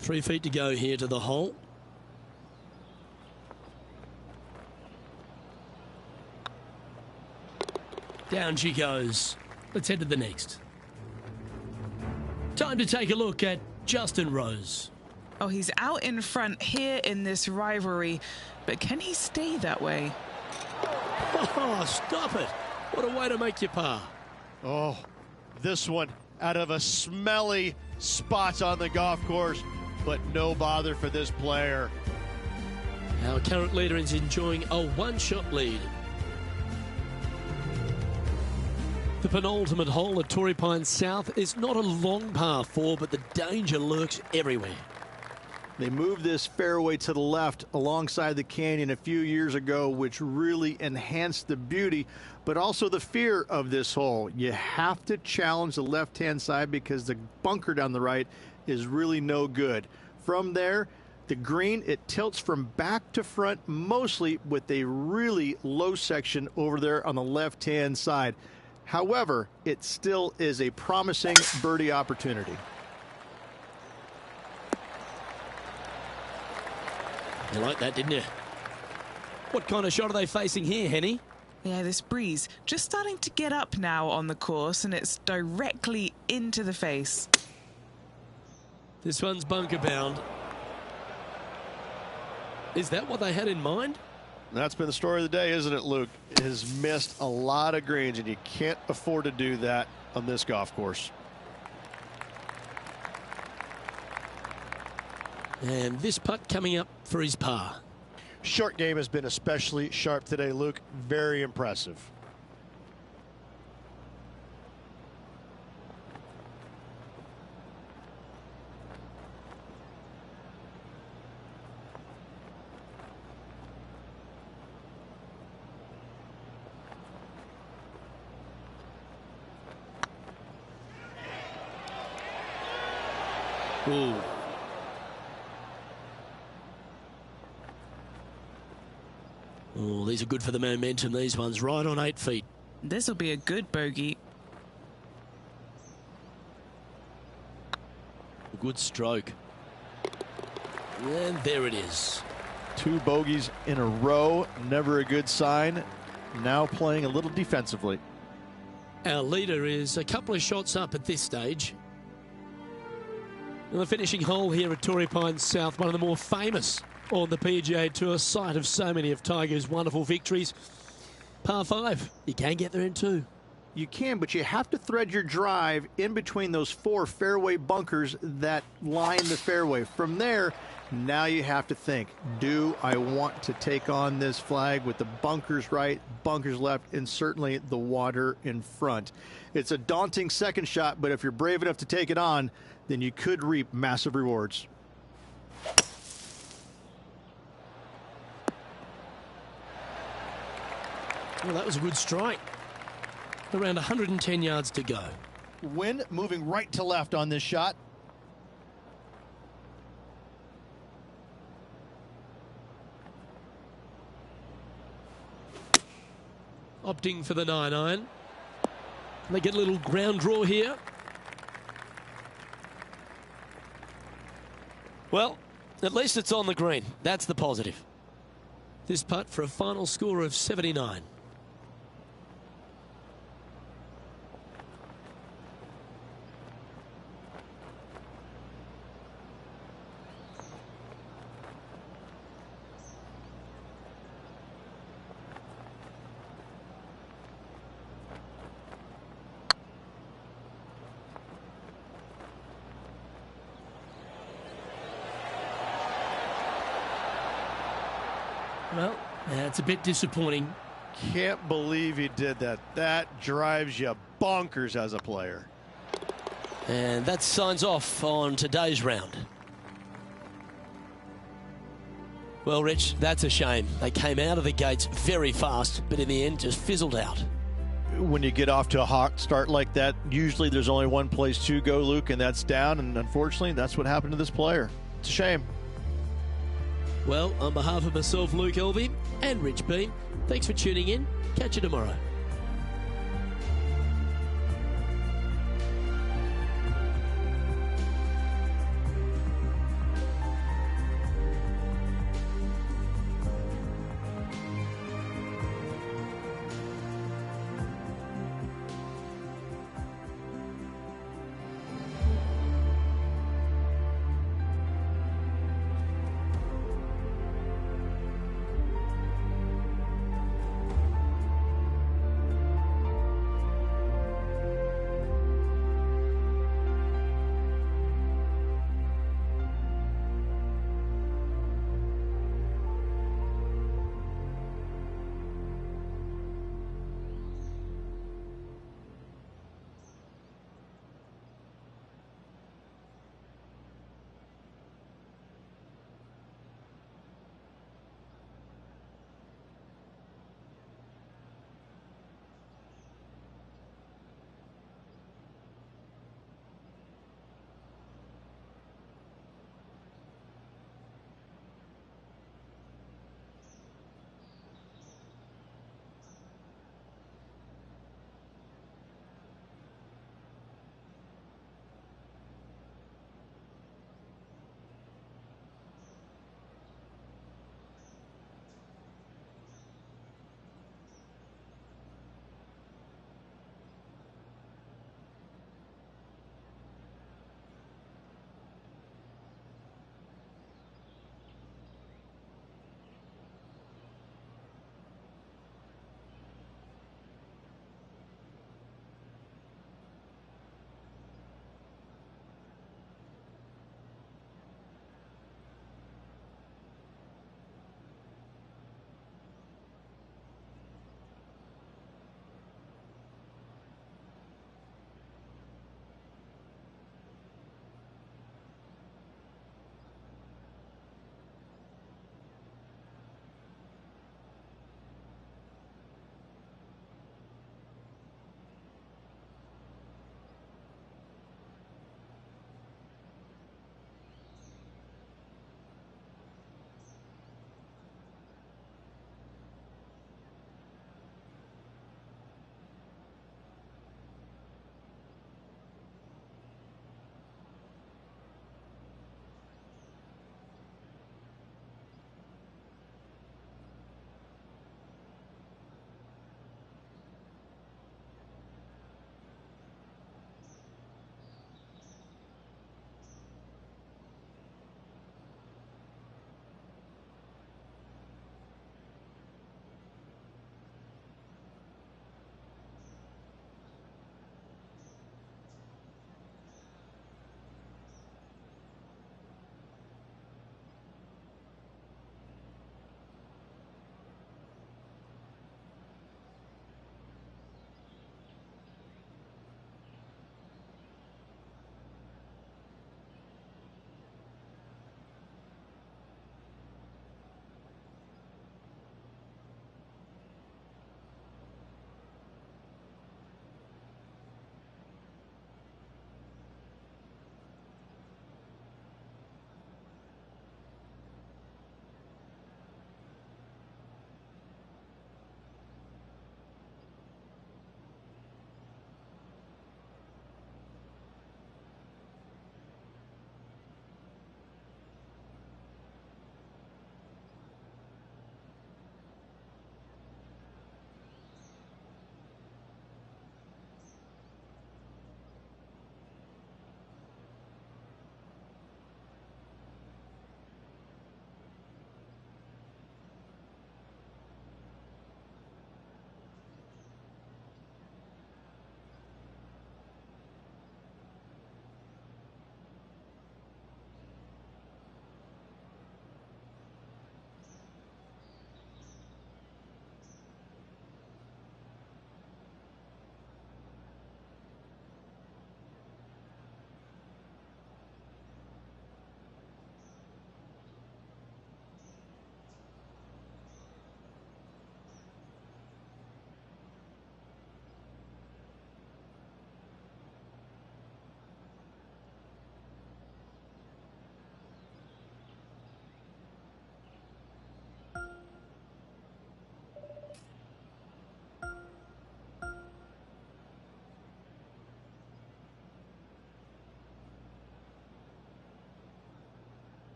3 feet to go here to the hole. Down she goes. Let's head to the next. Time to take a look at Justin Rose. Oh, he's out in front here in this rivalry, but can he stay that way? Oh, stop it. What a way to make your par. Oh, this one out of a smelly spot on the golf course, but no bother for this player. Our current leader is enjoying a one-shot lead. The penultimate hole at Torrey Pines South is not a long par 4, but the danger lurks everywhere. They moved this fairway to the left alongside the canyon a few years ago, which really enhanced the beauty, but also the fear of this hole. You have to challenge the left-hand side because the bunker down the right is really no good. From there, the green, it tilts from back to front, mostly with a really low section over there on the left-hand side. However, it still is a promising birdie opportunity. You like that, didn't you? What kind of shot are they facing here, Henny? Yeah, this breeze just starting to get up now on the course, and it's directly into the face. This one's bunker bound. Is that what they had in mind? That's been the story of the day, isn't it, Luke? Has missed a lot of greens, and you can't afford to do that on this golf course. And this putt coming up for his par. Short game has been especially sharp today, Luke. Very impressive. Ooh. Oh, these are good for the momentum, these ones. Right on 8 feet. This will be a good bogey. A good stroke. And there it is. 2 bogeys in a row, never a good sign. Now playing a little defensively. Our leader is a couple of shots up at this stage. And the finishing hole here at Torrey Pines South, one of the more famous on the PGA Tour, site of so many of Tiger's wonderful victories. Par 5, you can get there in 2. You can, but you have to thread your drive in between those 4 fairway bunkers that line the fairway. From there, now you have to think, do I want to take on this flag with the bunkers right, bunkers left, and certainly the water in front? It's a daunting second shot, but if you're brave enough to take it on, then you could reap massive rewards. Well, that was a good strike. Around 110 yards to go. Wind moving right to left on this shot. Opting for the 9-iron. They get a little ground draw here. Well, at least it's on the green. That's the positive. This putt for a final score of 79. Well, that's a bit disappointing. Can't believe he did that. That drives you bonkers as a player. And that signs off on today's round. Well, Rich, that's a shame. They came out of the gates very fast, but in the end just fizzled out. When you get off to a hot start like that, usually there's only one place to go, Luke, and that's down. And unfortunately, that's what happened to this player. It's a shame. Well, on behalf of myself, Luke Elvey, and Rich Beam, thanks for tuning in. Catch you tomorrow.